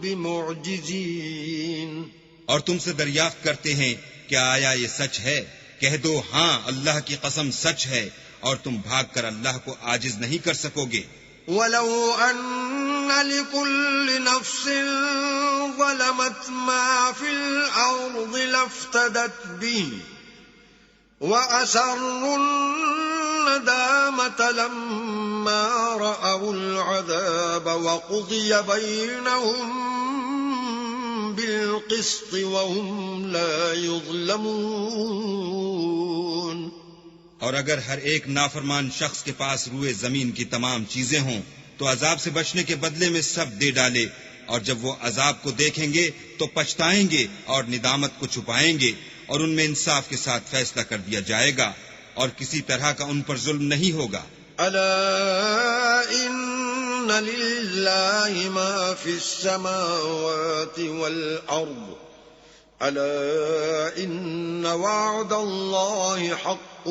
بِمُعْجِزِينَ. اور تم سے دریافت کرتے ہیں کہ آیا یہ سچ ہے؟ کہہ دو ہاں اللہ کی قسم سچ ہے، اور تم بھاگ کر اللہ کو عاجز نہیں کر سکو گے. وَلَوْ أَنَّ لِكُلِّ نَفْسٍ ظَلَمَتْ مَا فِي الْأَرْضِ لَافْتَدَتْ بِهِ وَأَسَرُّوا النَّدَامَةَ لَمَّا رَأَوُا الْعَذَابَ وَقُضِيَ بَيْنَهُم بِالْقِسْطِ وَهُمْ لَا يُظْلَمُونَ. اور اگر ہر ایک نافرمان شخص کے پاس روئے زمین کی تمام چیزیں ہوں تو عذاب سے بچنے کے بدلے میں سب دے ڈالے، اور جب وہ عذاب کو دیکھیں گے تو پچھتائیں گے اور ندامت کو چھپائیں گے، اور ان میں انصاف کے ساتھ فیصلہ کر دیا جائے گا اور کسی طرح کا ان پر ظلم نہیں ہوگا. ألا إن لله ما في السماوات والأرض ألا إن وعد الله حق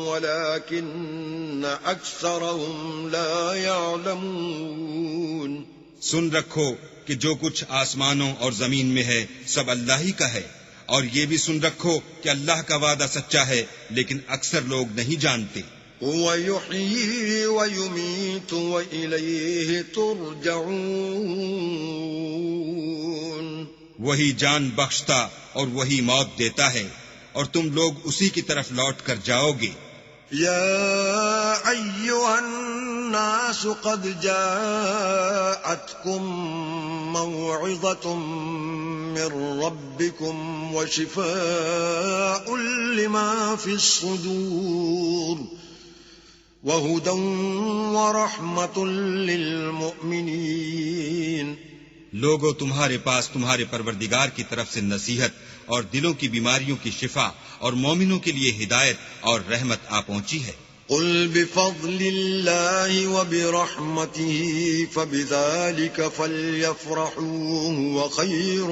ولكن أكثرهم لا يعلمون. سن رکھو کہ جو کچھ آسمانوں اور زمین میں ہے سب اللہ ہی کا ہے، اور یہ بھی سن رکھو کہ اللہ کا وعدہ سچا ہے لیکن اکثر لوگ نہیں جانتے. هو يحيي ويميت وإليه ترجعون. وہی جان بخشتا اور وہی موت دیتا ہے، اور تم لوگ اسی کی طرف لوٹ کر جاؤ گے۔ يا أيها الناس قد جاءتكم موعظة من ربكم وشفاء لما في الصدور وهدى ورحمة للمؤمنين۔ لوگوں، تمہارے پاس تمہارے پروردگار کی طرف سے نصیحت اور دلوں کی بیماریوں کی شفا اور مومنوں کے لیے ہدایت اور رحمت آ پہنچی ہے۔ قل بفضل الله وبرحمته فبذلك فليفرحوا هو خير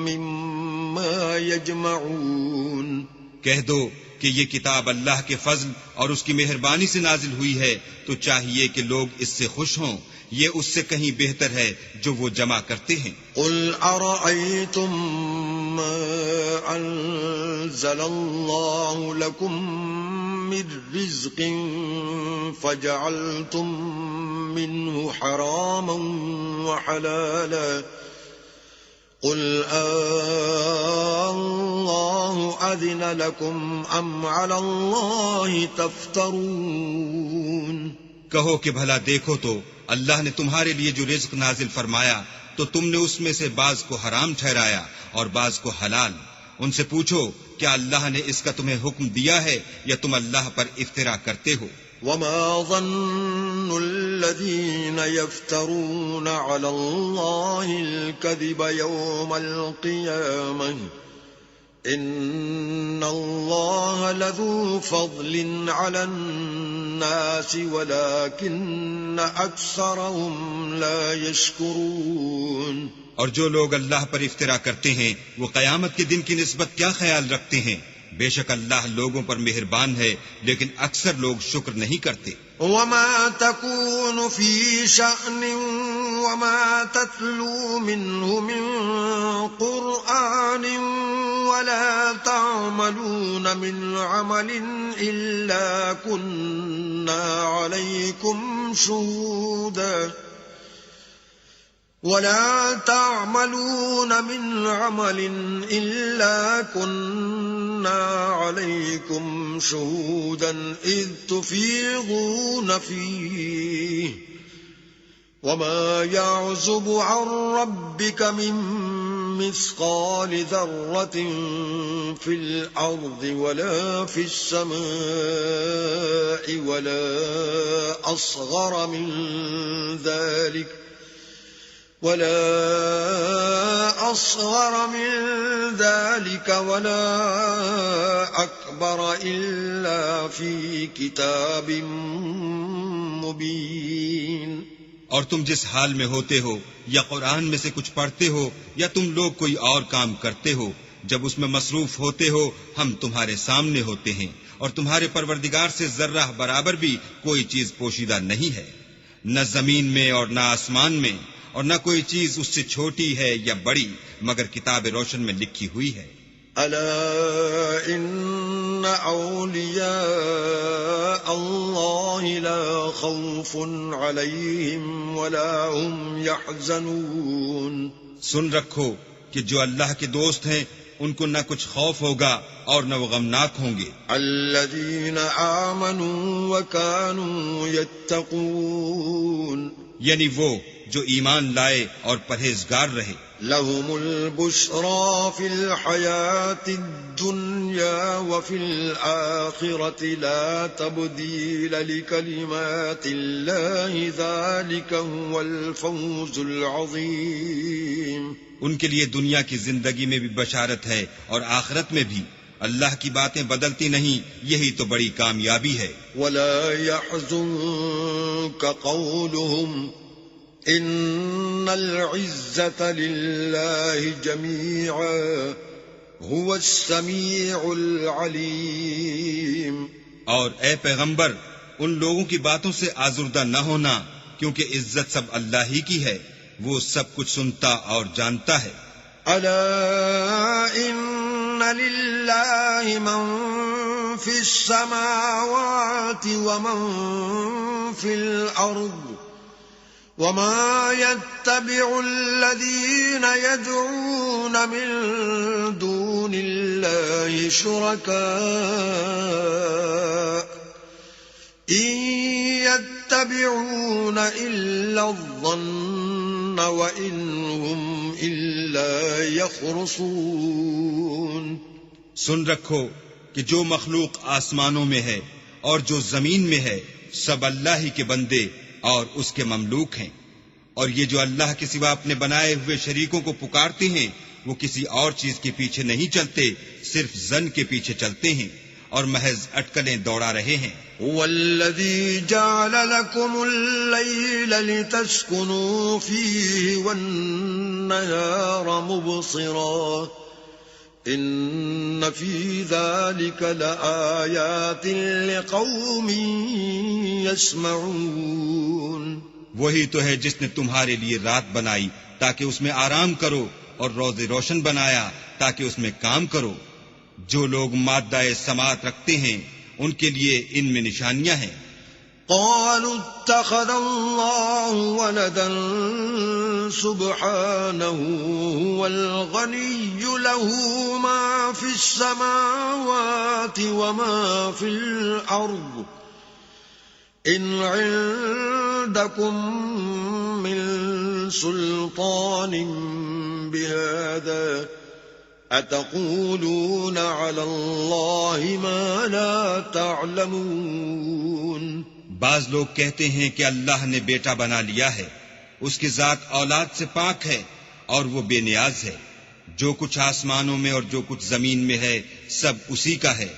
مما يجمعون۔ کہہ دو کہ یہ کتاب اللہ کے فضل اور اس کی مہربانی سے نازل ہوئی ہے، تو چاہیے کہ لوگ اس سے خوش ہوں، یہ اس سے کہیں بہتر ہے جو وہ جمع کرتے ہیں۔ قل ارأيتم ما انزل الله لكم من رزق فجعلتم منه حراما وحلالا قل الله أذن لكم أم على الله تفترون۔ کہو کہ بھلا دیکھو تو اللہ نے تمہارے لیے جو رزق نازل فرمایا تو تم نے اس میں سے بعض کو حرام ٹھہرایا اور بعض کو حلال۔ ان سے پوچھو کیا اللہ نے اس کا تمہیں حکم دیا ہے یا تم اللہ پر افترا کرتے ہو؟ وما ظن الذين يفترون على الله الكذب يوم القيامة إن الله لذو فضل على الناس ولكن أكثرهم لا يشكرون۔ اور جو لوگ اللہ پر افترا کرتے ہیں وہ قیامت کے دن کی نسبت کیا خیال رکھتے ہیں؟ بے شک اللہ لوگوں پر مہربان ہے لیکن اکثر لوگ شکر نہیں کرتے۔ وما تكون في شأن وما تتلو منه من قرآن ولا تعملون من عمل إلا كنا عليكم شهودا إذ تفيضون فيه وما يعزب عن ربك من مثقال ذرة في الأرض ولا في السماء ولا أصغر من ذلك ولا أكبر إلا في كتاب مبين۔ اور تم جس حال میں ہوتے ہو یا قرآن میں سے کچھ پڑھتے ہو یا تم لوگ کوئی اور کام کرتے ہو، جب اس میں مصروف ہوتے ہو ہم تمہارے سامنے ہوتے ہیں، اور تمہارے پروردگار سے ذرہ برابر بھی کوئی چیز پوشیدہ نہیں ہے، نہ زمین میں اور نہ آسمان میں، اور نہ کوئی چیز اس سے چھوٹی ہے یا بڑی مگر کتاب روشن میں لکھی ہوئی ہے۔ الا ان اولیاء اللہ لا خوف علیہم ولا هم يحزنون۔ سن رکھو کہ جو اللہ کے دوست ہیں ان کو نہ کچھ خوف ہوگا اور نہ وہ غمناک ہوں گے۔ الذین آمنوا وكانوا يتقون، یعنی وہ جو ایمان لائے اور پرہیزگار رہے۔ لهم البشرى في الحياة الدنيا وفي الآخرة لا تبديل لكلمات الله ذلك هو الفوز العظيم۔ ان کے لیے دنیا کی زندگی میں بھی بشارت ہے اور آخرت میں بھی، اللہ کی باتیں بدلتی نہیں، یہی تو بڑی کامیابی ہے۔ ولا يحزنك قولهم ان العزة لله جميعا هو السميع العليم۔ اور اے پیغمبر ان لوگوں کی باتوں سے آزردہ نہ ہونا، کیونکہ عزت سب اللہ ہی کی ہے، وہ سب کچھ سنتا اور جانتا ہے۔ الا ان لله من في السماوات ومن في الارض وما يتبع الذين يدعون من دون الله شركاء إن يتبعون إلا الظن وإن هم إلا يخرصون. سن رکھو کہ جو مخلوق آسمانوں میں ہے اور جو زمین میں ہے سب اللہ ہی کے بندے اور اس کے مملوک ہیں، اور یہ جو اللہ کے سوا اپنے بنائے ہوئے شریکوں کو پکارتے ہیں وہ کسی اور چیز کے پیچھے نہیں چلتے، صرف ظن کے پیچھے چلتے ہیں اور محض اٹکلیں دوڑا رہے ہیں. هو الذي جعل لكم الليل لتسكنوا فيه والنهار مبصرا إن في ذلك لآيات لقوم يسمعون. وہی تو ہے جس نے تمہارے لیے رات بنائی تاکہ اس میں آرام کرو اور روز روشن بنایا تاکہ اس میں کام کرو. جو لوگ مادہ سماعت رکھتے ہیں ان کے لیے ان میں نشانیاں ہیں. قالوا اتخذ الله ولدا سبحانه هو الغني له ما في السماوات وما في الأرض إن عندكم من سلطان بهذا أتقولون على الله ما لا تعلمون. بعض لوگ کہتے ہیں کہ اللہ نے بیٹا بنا لیا ہے، اس کی ذات اولاد سے پاک ہے اور وہ بے نیاز ہے. جو کچھ آسمانوں میں اور جو کچھ زمین میں ہے سب اسی کا ہے.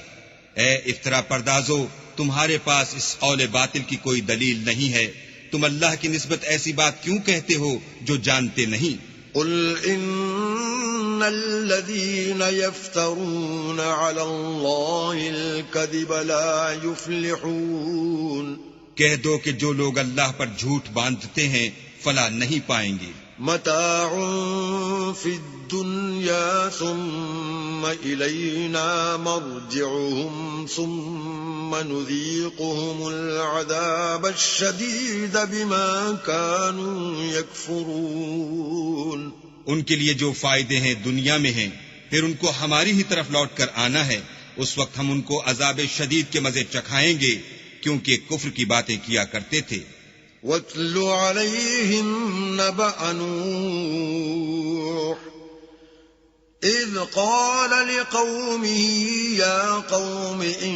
اے افطرا پردازو، تمہارے پاس اس قول باطل کی کوئی دلیل نہیں ہے. تم اللہ کی نسبت ایسی بات کیوں کہتے ہو جو جانتے نہیں؟ قل ان الذين يفترون على الله الكذب لا يفلحون. کہہ دو کہ جو لوگ اللہ پر جھوٹ باندھتے ہیں فلاح نہیں پائیں گے. متاع فی الدنیا ثم الینا مرجعهم ثم نذیقهم العذاب الشدید بما كانوا یکفرون. ان کے لیے جو فائدے ہیں دنیا میں ہیں، پھر ان کو ہماری ہی طرف لوٹ کر آنا ہے. اس وقت ہم ان کو عذاب شدید کے مزے چکھائیں گے کیونکہ کفر کی باتیں کیا کرتے تھے. وَاتْلُ عَلَيْهِمْ نَبَأَ نُوحٍ إِذْ قَالَ لِقَوْمِهِ يَا قَوْمِ إِن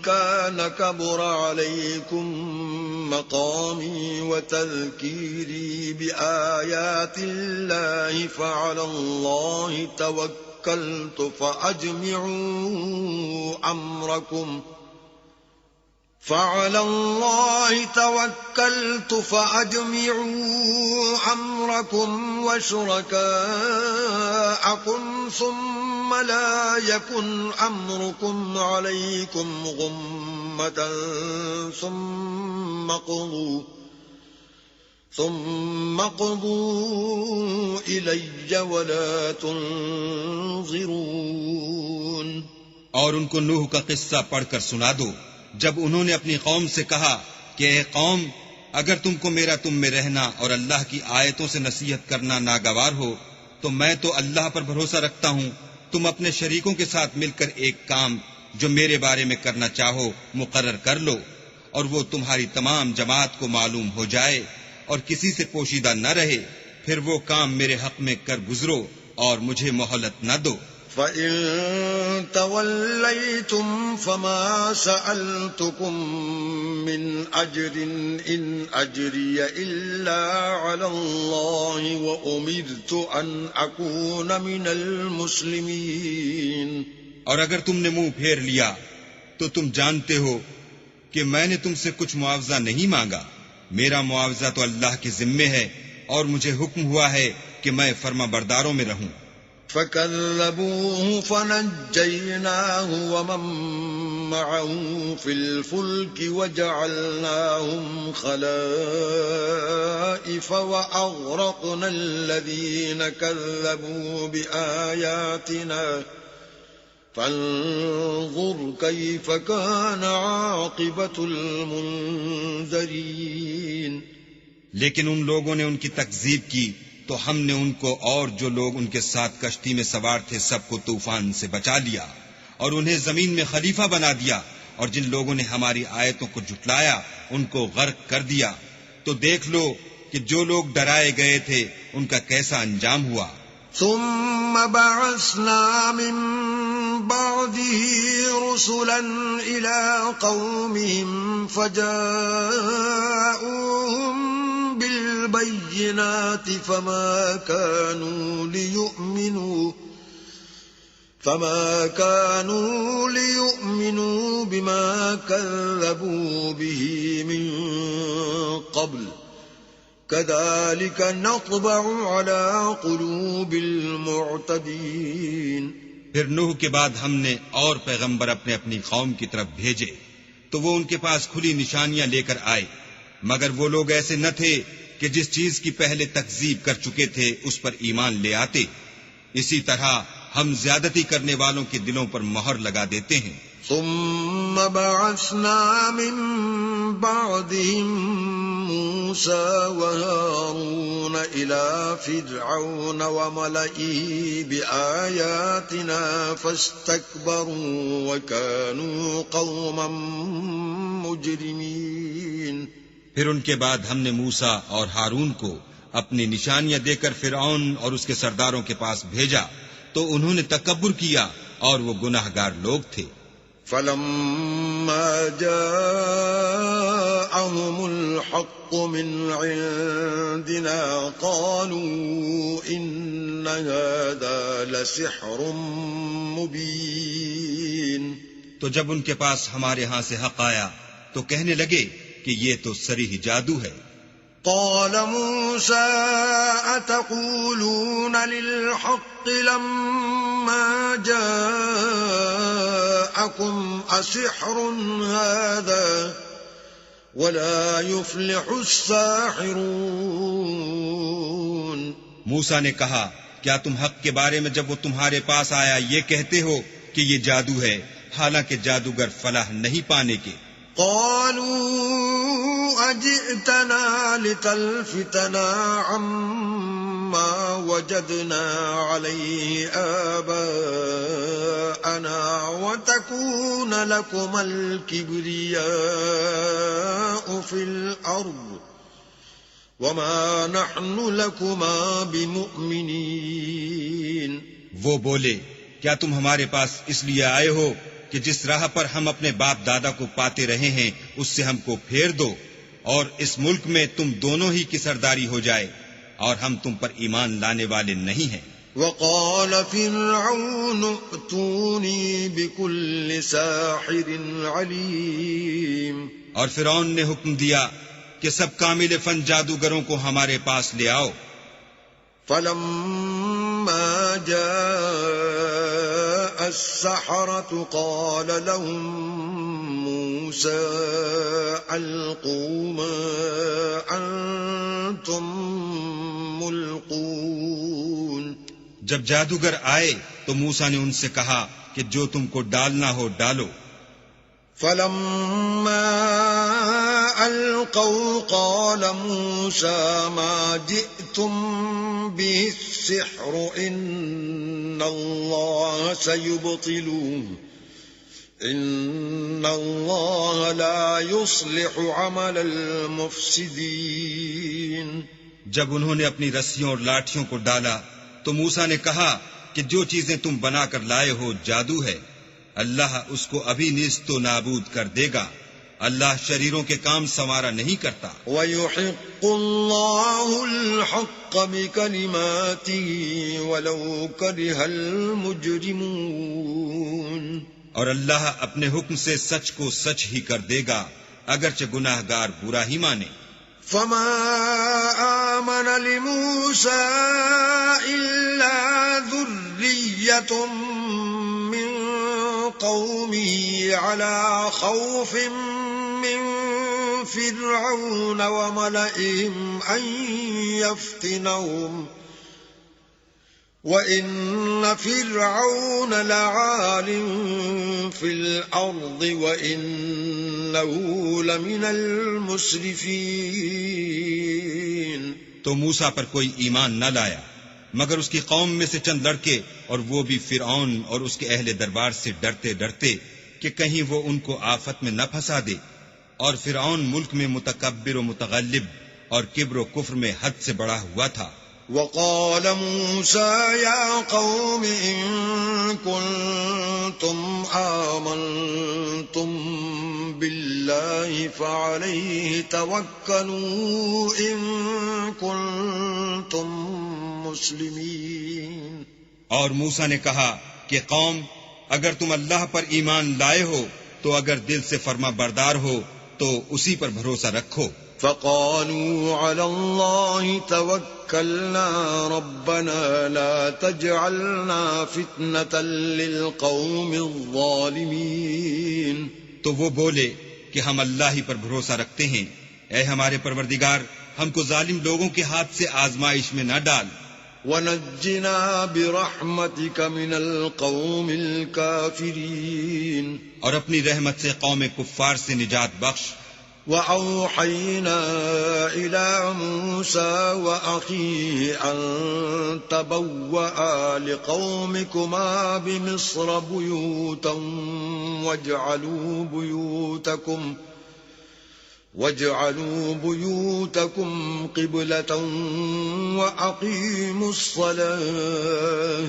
كَانَ كَبُرَ عَلَيْكُمْ مَقَامِي وَتَذْكِيرِي بِآيَاتِ اللَّهِ فَعَلَى اللَّهِ تَوَكَّلْتُ فأجمعوا أمركم وشركاءكم ثم لا يكن أمركم عليكم غمة ثم قضوا إلي ولا تنظرون. اور ان کو نوح کا قصہ پڑھ کر سنا دو جب انہوں نے اپنی قوم سے کہا کہ اے قوم، اگر تم کو میرا تم میں رہنا اور اللہ کی آیتوں سے نصیحت کرنا ناگوار ہو تو میں تو اللہ پر بھروسہ رکھتا ہوں. تم اپنے شریکوں کے ساتھ مل کر ایک کام جو میرے بارے میں کرنا چاہو مقرر کر لو، اور وہ تمہاری تمام جماعت کو معلوم ہو جائے اور کسی سے پوشیدہ نہ رہے، پھر وہ کام میرے حق میں کر گزرو اور مجھے مہلت نہ دو. فَإِن تَوَلَّيْتُمْ فَمَا سَأَلْتُكُمْ مِنْ أَجْرٍ إِنْ أَجْرِيَ إِلَّا عَلَى اللَّهِ وَأُمِرْتُ أَنْ أَكُونَ مِنَ الْمُسْلِمِينَ. اور اگر تم نے منہ پھیر لیا تو تم جانتے ہو کہ میں نے تم سے کچھ معاوضہ نہیں مانگا. میرا معاوضہ تو اللہ کے ذمے ہے اور مجھے حکم ہوا ہے کہ میں فرما برداروں میں رہوں. فَكَذَّبُوهُ فَنَجَّيْنَاهُ وَمَن مَّعَهُ فِي الْفُلْكِ وَجَعَلْنَاهُمْ خَلَائِفَ وَأَغْرَقْنَا الَّذِينَ كَذَّبُوا بِآيَاتِنَا فَانظُرْ كَيْفَ كَانَ عَاقِبَةُ الْمُنذَرِينَ. لیکن ان لوگوں نے ان کی تکذیب کی تو ہم نے ان کو اور جو لوگ ان کے ساتھ کشتی میں سوار تھے سب کو طوفان سے بچا لیا اور انہیں زمین میں خلیفہ بنا دیا، اور جن لوگوں نے ہماری آیتوں کو جھٹلایا ان کو غرق کر دیا۔ تو دیکھ لو کہ جو لوگ ڈرائے گئے تھے ان کا کیسا انجام ہوا۔ ثم بعثنا من بعده رسلا إلى قومهم فجاءوهم بالبينات فما كانوا ليؤمنوا بما كذبوا به من قبل كذلك نطبع على قلوب المعتدين۔ پھر نوح کے بعد ہم نے اور پیغمبر اپنے اپنی قوم کی طرف بھیجے تو وہ ان کے پاس کھلی نشانیاں لے کر آئے، مگر وہ لوگ ایسے نہ تھے کہ جس چیز کی پہلے تکذیب کر چکے تھے اس پر ایمان لے آتے۔ اسی طرح ہم زیادتی کرنے والوں کے دلوں پر مہر لگا دیتے ہیں۔ ثم بعثنا من بعدهم موسى وهارون إلى فرعون وملئه بآياتنا فاستكبروا وكانوا قوما مجرمين۔ پھر ان کے بعد ہم نے موسیٰ اور ہارون کو اپنی نشانیاں دے کر فرعون اور اس کے سرداروں کے پاس بھیجا تو انہوں نے تکبر کیا اور وہ گناہگار لوگ تھے۔ فلما جاءهم الحق من عندنا قالوا إن هذا لسحر مبين۔ تو جب ان کے پاس ہمارے ہاں سے حق آیا تو کہنے لگے کہ یہ تو صریح جادو ہے۔ قال موسى أتقولون للحق لما جاءكم أسحر هذا ولا يفلح الساحرون۔ موسیٰ نے کہا کیا تم حق کے بارے میں جب وہ تمہارے پاس آیا یہ کہتے ہو کہ یہ جادو ہے، حالانکہ جادوگر فلاح نہیں پانے کے؟ قالوا أجئتنا لتلفتنا عما وجدنا عليه آباءنا وتكون لكما الكبرياء في الأرض وما نحن لكما بمؤمنين۔ وہ بولے کیا تم ہمارے پاس اس لیے آئے ہو کہ جس راہ پر ہم اپنے باپ دادا کو پاتے رہے ہیں اس سے ہم کو پھیر دو، اور اس ملک میں تم دونوں ہی کی سرداری ہو جائے، اور ہم تم پر ایمان لانے والے نہیں ہیں۔ وقال فرعون ائتوني بكل ساحر عليم۔ اور فرعون نے حکم دیا کہ سب کامل فن جادوگروں کو ہمارے پاس لے آؤ۔ فلما جاء السحرة قال لهم موسى ألقوا ما أنتم ملقون۔ جب جادوگر آئے تو موسیٰ نے ان سے کہا کہ جو تم کو ڈالنا ہو ڈالو۔ فلما ألقوا قال موسى ما جئتم به السحر إن الله سيبطله إن الله لا يصلح عمل المفسدين۔ جب انہوں نے اپنی رسیوں اور لاٹھیوں کو ڈالا تو موسیٰ نے کہا کہ جو چیزیں تم بنا کر لائے ہو جادو ہے، اللہ اس کو ابھی نیست و نابود کر دے گا، اللہ شریروں کے کام سنوارا نہیں کرتا۔ وَيُحِقُّ اللَّهُ الْحَقَّ بِكَلِمَاتِهِ وَلَوْ كَرِهَ الْمُجْرِمُونَ۔ اور اللہ اپنے حکم سے سچ کو سچ ہی کر دے گا اگرچہ گناہگار برا ہی مانے۔ فما آمن لموسى إلا ذرية من قومه على خوف من فرعون وملئهم أن وَإِنَّ فِرْعَوْنَ لَعَالٍ فِي الْأَرْضِ وَإِنَّهُ لَمِنَ الْمُسْرِفِينَ۔ تو موسیٰ پر کوئی ایمان نہ لایا مگر اس کی قوم میں سے چند لڑکے، اور وہ بھی فرعون اور اس کے اہل دربار سے ڈرتے ڈرتے کہ کہیں وہ ان کو آفت میں نہ پھنسا دے۔ اور فرعون ملک میں متکبر و متغلب اور کبر و کفر میں حد سے بڑا ہوا تھا۔ وقال موسى يا قوم إن كنتم آمنتم بالله فعليه توكلوا إن كنتم مسلمين۔ اور موسیٰ نے کہا کہ قوم، اگر تم اللہ پر ایمان لائے ہو تو اگر دل سے فرما بردار ہو تو اسی پر بھروسہ رکھو۔ فقالوا على الله توكلنا ربنا لا تجعلنا فتنة للقوم الظالمين۔ تو وہ بولے کہ ہم اللہ ہی پر بھروسہ رکھتے ہیں، اے ہمارے پروردگار ہم کو ظالم لوگوں کے ہاتھ سے آزمائش میں نہ ڈال۔ وَنَجِّنَا بِرَحْمَتِكَ مِنَ الْقَوْمِ الْكَافِرِينَ۔ اور اپنی رحمت سے قوم کفار سے نجات بخش۔ وَأَوْحَيْنَا إِلَى مُوسَى وَأَخِيهِ أَن تَبَوَّآ لِقَوْمِكُمَا بِمِصْرَ بُيُوتًا وَاجْعَلُوا بُيُوتَكُمْ قِبْلَةً وَأَقِيمُوا الصَّلَاةَ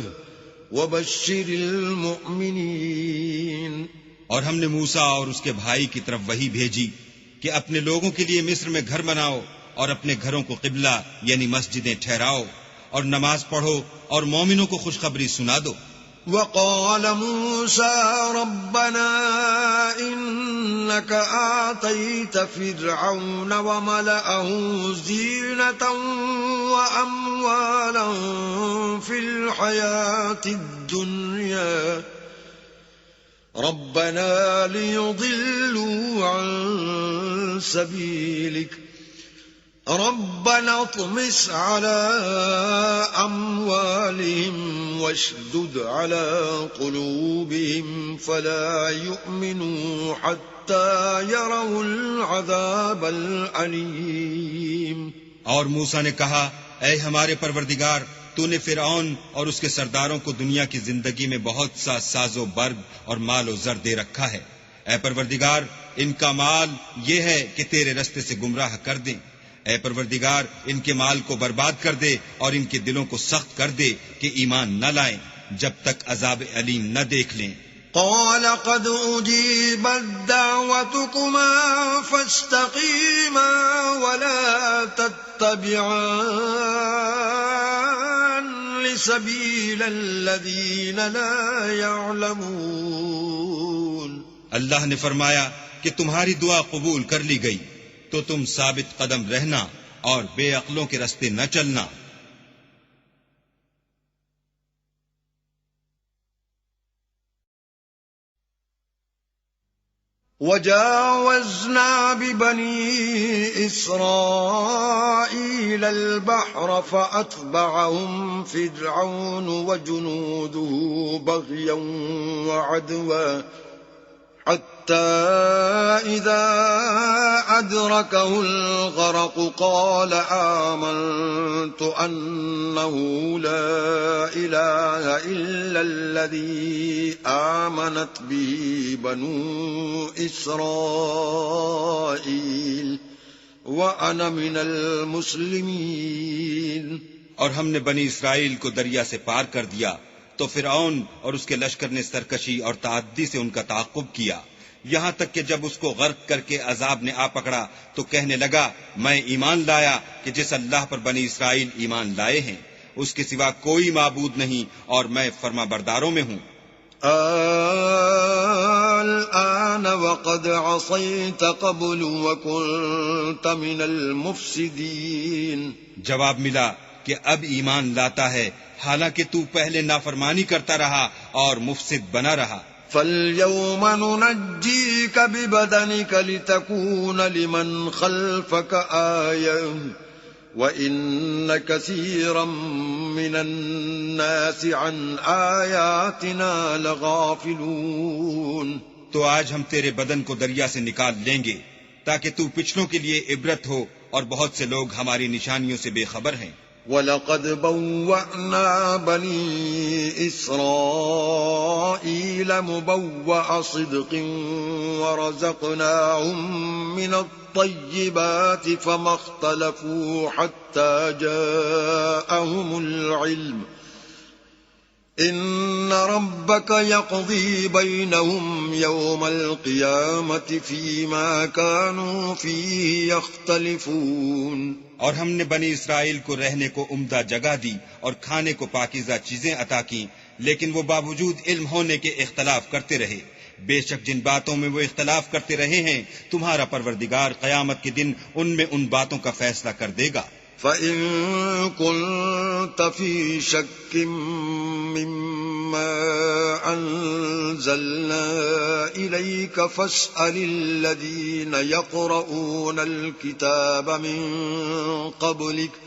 وَبَشِّرِ الْمُؤْمِنِينَ۔ اور ہم نے موسیٰ اور اس کے بھائی کی طرف وحی بھیجی کہ اپنے لوگوں کے لیے مصر میں گھر بناؤ اور اپنے گھروں کو قبلہ یعنی مسجدیں ٹھہراؤ اور نماز پڑھو اور مومنوں کو خوشخبری سنا دو۔ وقال موسى ربنا إنك آتيت فرعون وملأه زينة وأموالا في الحياة الدنيا ربنا ليضلوا عن سبيلك ربنا اطمس على أموالهم واشدد على قلوبهم فلا يؤمنوا حتى يروا العذاب الأليم۔ اور موسیٰ نے کہا اے ہمارے پروردگار تو نے فرعون اور اس کے سرداروں کو دنیا کی زندگی میں بہت سا ساز و برگ اور مال و زر دے رکھا ہے، اے پروردگار ان کا مال یہ ہے کہ تیرے رستے سے گمراہ کر دیں، اے پروردگار ان کے مال کو برباد کر دے اور ان کے دلوں کو سخت کر دے کہ ایمان نہ لائیں جب تک عذاب علیم نہ دیکھ لیں۔ قال قد أجيبت دعوتكما فاستقيما ولا تتبعان سبيل الذين لا يعلمون۔ اللہ نے فرمایا کہ تمہاری دعا قبول کر لی گئی تو تم ثابت قدم رہنا اور بے عقلوں کے راستے نہ چلنا۔ وجاوزنا ببني إسرائيل البحر فأتبعهم فرعون وجنوده بغيا وعدوا حتى إذا أدركه الغرق قال آمنت أنه لا إله إلا الذي آمنت به بنو إسرائيل وأنا من المسلمين۔ اور ہم نے بنی اسرائیل کو دریا سے پار کر دیا تو فرعون اور اس کے لشکر نے سرکشی اور تعدی سے ان کا تعاقب کیا، یہاں تک کہ جب اس کو غرق کر کے عذاب نے آ پکڑا تو کہنے لگا میں ایمان لایا کہ جس اللہ پر بنی اسرائیل ایمان لائے ہیں اس کے سوا کوئی معبود نہیں اور میں فرما برداروں میں ہوں۔ الآن وقد عصيت قبل وكنت من المفسدين۔ جواب ملا کہ اب ایمان لاتا ہے حالانکہ تو پہلے نافرمانی کرتا رہا اور مفسد بنا رہا۔ فَالْيَوْمَ نُنَجِّيكَ بِبَدَنِكَ لِتَكُونَ لِمَنْ خَلْفَكَ آيَةً وَإِنَّ كَثِيرًا مِّنَ النَّاسِ عَنْ آيَاتِنَا لَغَافِلُونَ۔ تو آج ہم تیرے بدن کو دریا سے نکال لیں گے تاکہ تو پچھلوں کے لیے عبرت ہو، اور بہت سے لوگ ہماری نشانیوں سے بے خبر ہیں۔ وَلَقَدْ بَوَّأْنَا بَنِي إِسْرَائِيلَ مُبَوَّأَ صِدْقٍ وَرَزَقْنَاهُم مِّنَ الطَّيِّبَاتِ فَمَا اخْتَلَفُوا حَتَّى جَاءَهُمُ الْعِلْمُ إِنَّ رَبَّكَ يَقْضِي بَيْنَهُمْ يَوْمَ الْقِيَامَةِ فِيمَا كَانُوا فِيهِ يَخْتَلِفُونَ۔ اور ہم نے بنی اسرائیل کو رہنے کو عمدہ جگہ دی اور کھانے کو پاکیزہ چیزیں عطا کی، لیکن وہ باوجود علم ہونے کے اختلاف کرتے رہے۔ بے شک جن باتوں میں وہ اختلاف کرتے رہے ہیں تمہارا پروردگار قیامت کے دن ان میں ان باتوں کا فیصلہ کر دے گا۔ فَإِن كُنتَ فِي شَكٍّ مِّمَّا أَنزَلْنَا إِلَيْكَ فَاسْأَلِ الَّذِينَ يَقْرَؤُونَ الْكِتَابَ مِن قَبْلِكَ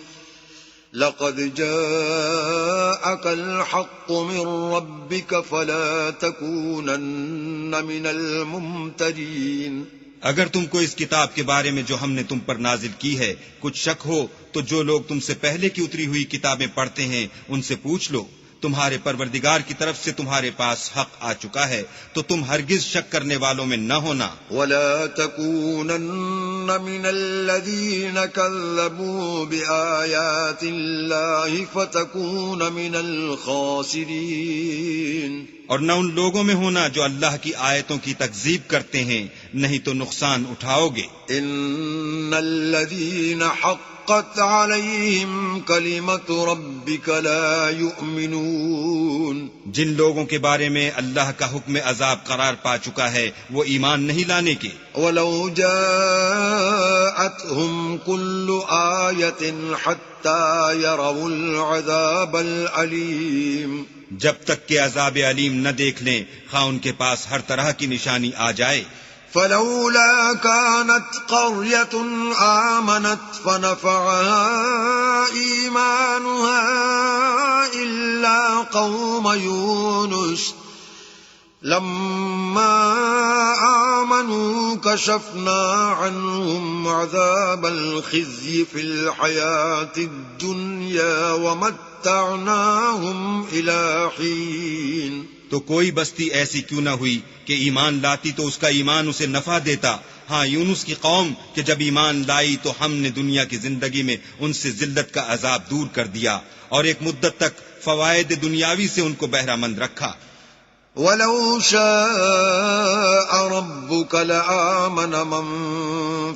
لَقَدْ جَاءَكَ الْحَقُّ مِن رَّبِّكَ فَلَا تَكُونَنَّ مِنَ الْمُمْتَرِينَ۔ اگر تم کو اس کتاب کے بارے میں جو ہم نے تم پر نازل کی ہے کچھ شک ہو تو جو لوگ تم سے پہلے کی اتری ہوئی کتابیں پڑھتے ہیں ان سے پوچھ لو، تمہارے پروردگار کی طرف سے تمہارے پاس حق آ چکا ہے تو تم ہرگز شک کرنے والوں میں نہ ہونا۔ وَلَا تَكُونَنَّ مِنَ الَّذِينَ كَذَّبُوا بِآيَاتِ اللَّهِ فَتَكُونَ مِنَ الْخَاسِرِينَ۔ اور نہ ان لوگوں میں ہونا جو اللہ کی آیتوں کی تکذیب کرتے ہیں، نہیں تو نقصان اٹھاؤ گے۔ إِنَّ الَّذِينَ حَقَّتْ عَلَيْهِمْ كَلِمَةُ رَبِّكَ لَا يُؤْمِنُونَ۔ جن لوگوں کے بارے میں اللہ کا حکم عذاب قرار پا چکا ہے وہ ایمان نہیں لانے کے۔ وَلَوْ جَاءَتْهُمْ كُلُّ آيَةٍ حَتَّى يَرَوُا الْعَذَابَ الْأَلِيمَ۔ جب تک کہ عذاب علیم نہ دیکھ لیں خواہ ان کے پاس ہر طرح کی نشانی آ جائے۔ فَلَوْلَا كَانَتْ قَرْيَةٌ آمَنَتْ فَنَفَعَهَا إِيمَانُهَا إِلَّا قَوْمَ يُونُسَ لَمَّا آمَنُوا كَشَفْنَا عَنْهُمْ عَذَابَ الْخِزْيِ فِي الْحَيَاةِ الدُّنْيَا وَمَتَّعْنَاهُمْ إِلَى حِينٍ۔ تو کوئی بستی ایسی کیوں نہ ہوئی کہ ایمان لاتی تو اس کا ایمان اسے نفع دیتا۔ ہاں یونس کی قوم کہ جب ایمان لائی تو ہم نے دنیا کی زندگی میں ان سے ذلت کا عذاب دور کر دیا اور ایک مدت تک فوائد دنیاوی سے ان کو بہرہ مند رکھا۔ وَلَوْ شَاءَ رَبُّكَ لَآمَنَ مَن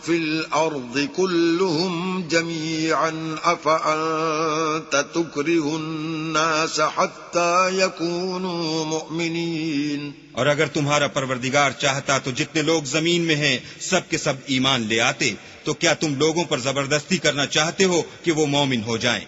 فِي الْأَرْضِ كُلُّهُمْ جَمِيعًا أَفَأَنتَ تُكْرِهُ النَّاسَ حَتَّى يَكُونُوا مُؤْمِنِينَ۔ اور اگر تمہارا پروردگار چاہتا تو جتنے لوگ زمین میں ہیں سب کے سب ایمان لے آتے، تو کیا تم لوگوں پر زبردستی کرنا چاہتے ہو کہ وہ مومن ہو جائیں؟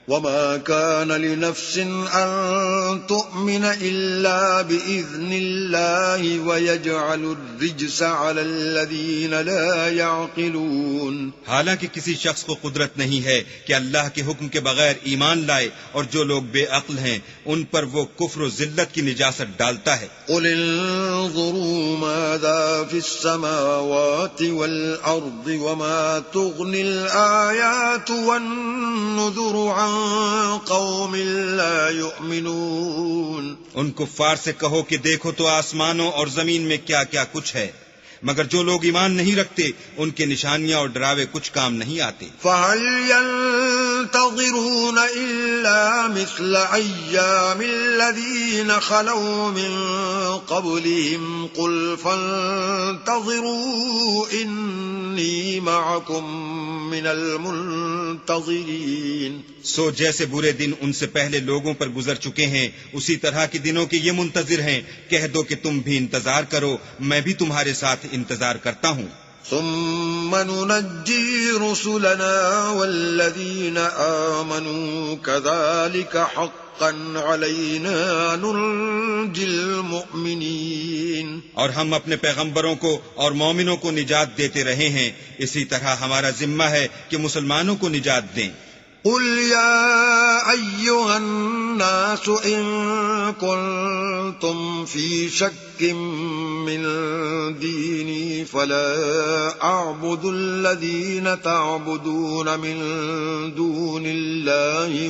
وَمَا كَانَ لِنَفْسٍ أَن تُؤْمِنَ إِلَّا بِإِذْنِ اللَّهِ وَيَجْعَلُ الرِّجْسَ عَلَى الَّذِينَ لَا يَعْقِلُونَ۔ حالانکہ کسی شخص کو قدرت نہیں ہے کہ اللہ کے حکم کے بغیر ایمان لائے، اور جو لوگ بے عقل ہیں ان پر وہ کفر و ذلت کی نجاست ڈالتا ہے۔ قُلِ انظُرُوا مَاذَا فِي السَّمَاوَاتِ وَالْأَرْضِ وَمَا تُغْنِي الْآيَاتُ وَالنُّذُرُ عَن قَوْمٍ لَا يُؤْمِنُونَ۔ ان کفار سے کہو کہ دیکھو تو آسمانوں اور زمین میں کیا کیا کچھ ہے، مگر جو لوگ ایمان نہیں رکھتے ان کے نشانیاں اور ڈراوے کچھ کام نہیں آتے۔ فَهَلْ يَنتَظِرُونَ إِلَّا مِثْلَ أَيَّامِ الَّذِينَ خَلَوْا مِن قَبْلِهِمْ قُلْ فَانتَظِرُوا إِنِّي مَعَكُمْ مِنَ الْمُنتَظِرِينَ۔ سو جیسے برے دن ان سے پہلے لوگوں پر گزر چکے ہیں اسی طرح کے دنوں کے یہ منتظر ہیں، کہہ دو کہ تم بھی انتظار کرو، میں بھی تمہارے ساتھ انتظار کرتا ہوں۔ ثم ننجي رسلنا والذين آمنوا كذلك حقا علينا ننجي المؤمنين. اور ہم اپنے پیغمبروں کو اور مومنوں کو نجات دیتے رہے ہیں، اسی طرح ہمارا ذمہ ہے کہ مسلمانوں کو نجات دیں. قل يا أيها الناس إن كنتم في شك من ديني فلا أعبد الذين تعبدون من دون الله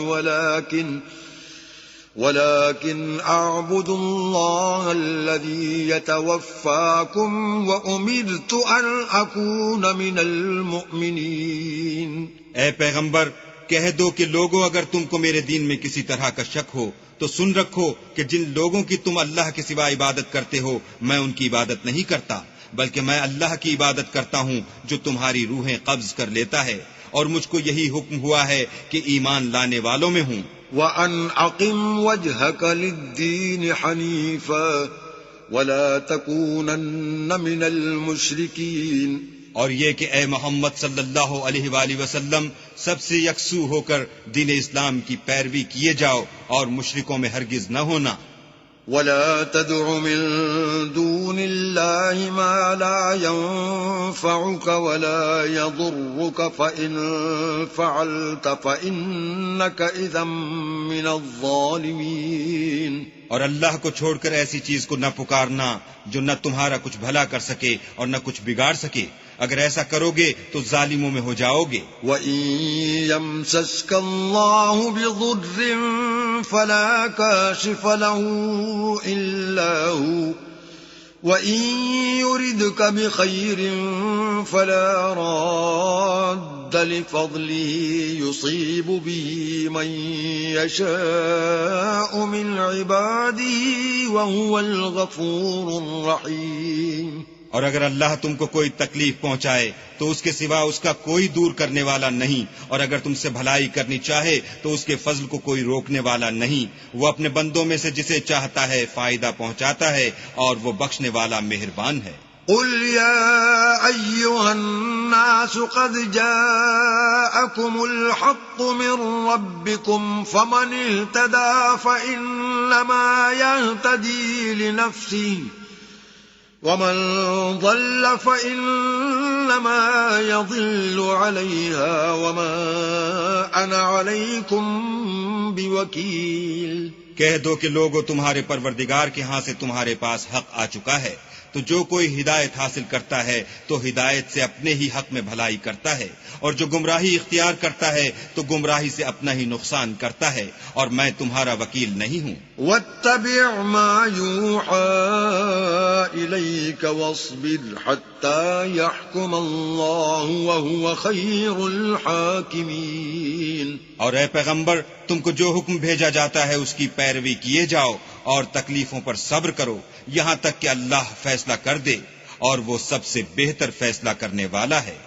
ولكن أعبد الله الذي يتوفاكم وأمرت أن أكون من المؤمنين. اے پیغمبر، کہہ دو کہ لوگوں، اگر تم کو میرے دین میں کسی طرح کا شک ہو تو سن رکھو کہ جن لوگوں کی تم اللہ کے سوا عبادت کرتے ہو میں ان کی عبادت نہیں کرتا، بلکہ میں اللہ کی عبادت کرتا ہوں جو تمہاری روحیں قبض کر لیتا ہے، اور مجھ کو یہی حکم ہوا ہے کہ ایمان لانے والوں میں ہوں. وَأَنْ أَقِمْ وَجْهَكَ لِلدِّينِ حَنِيفًا وَلَا تَكُونَنَّ مِنَ الْمُشْرِكِينَ. اور یہ کہ اے محمد صلی اللہ علیہ وآلہ وسلم سب سے یکسو ہو کر دین اسلام کی پیروی کیے جاؤ اور مشرکوں میں ہرگز نہ ہونا. وَلَا تَدْعُ مِن دُونِ اللَّهِ مَا لَا يَنفَعُكَ وَلَا يَضُرُّكَ فَإِن فَعَلْتَ فَإِنَّكَ إِذًا مِّنَ الظَّالِمِينَ. اور اللہ کو چھوڑ کر ایسی چیز کو نہ پکارنا جو نہ تمہارا کچھ بھلا کر سکے اور نہ کچھ بگاڑ سکے، اگر ایسا کرو گے تو ظالموں میں ہو جاؤ گے. وَإِن يَمْسَسْكَ اللَّهُ بِضُرٍّ فَلَا كَاشِفَ لَهُ إِلَّا هُوَ وَإِن يُرِدْكَ بِخَيْرٍ فَلَا رَادَّ لِفَضْلِهِ يُصِيبُ بِهِ مَن يَشَاءُ مِنْ عِبَادِهِ وَهُوَ الْغَفُورُ الرَّحِيمُ. اور اگر اللہ تم کو کوئی تکلیف پہنچائے تو اس کے سوا اس کا کوئی دور کرنے والا نہیں، اور اگر تم سے بھلائی کرنی چاہے تو اس کے فضل کو کوئی روکنے والا نہیں. وہ اپنے بندوں میں سے جسے چاہتا ہے فائدہ پہنچاتا ہے اور وہ بخشنے والا مہربان ہے. قل يا أيها الناس قد جاءكم الحق من ربكم فمن اهتدى فإنما يهتدي لنفسه ومن ضل فإنما يضل عليها وما أنا عليكم بوكيل. کہہ دو کہ لوگوں، تمہارے پروردگار کے ہاں سے تمہارے پاس حق آ چکا ہے، تو جو کوئی ہدایت حاصل کرتا ہے تو ہدایت سے اپنے ہی حق میں بھلائی کرتا ہے، اور جو گمراہی اختیار کرتا ہے تو گمراہی سے اپنا ہی نقصان کرتا ہے، اور میں تمہارا وکیل نہیں ہوں. واتبع ما يوحى إليك واصبر حتى يحكم الله وهو خير الحاكمين. اور اے پیغمبر، تم کو جو حکم بھیجا جاتا ہے اس کی پیروی کیے جاؤ اور تکلیفوں پر صبر کرو یہاں تک کہ اللہ فیصلہ کر دے، اور وہ سب سے بہتر فیصلہ کرنے والا ہے.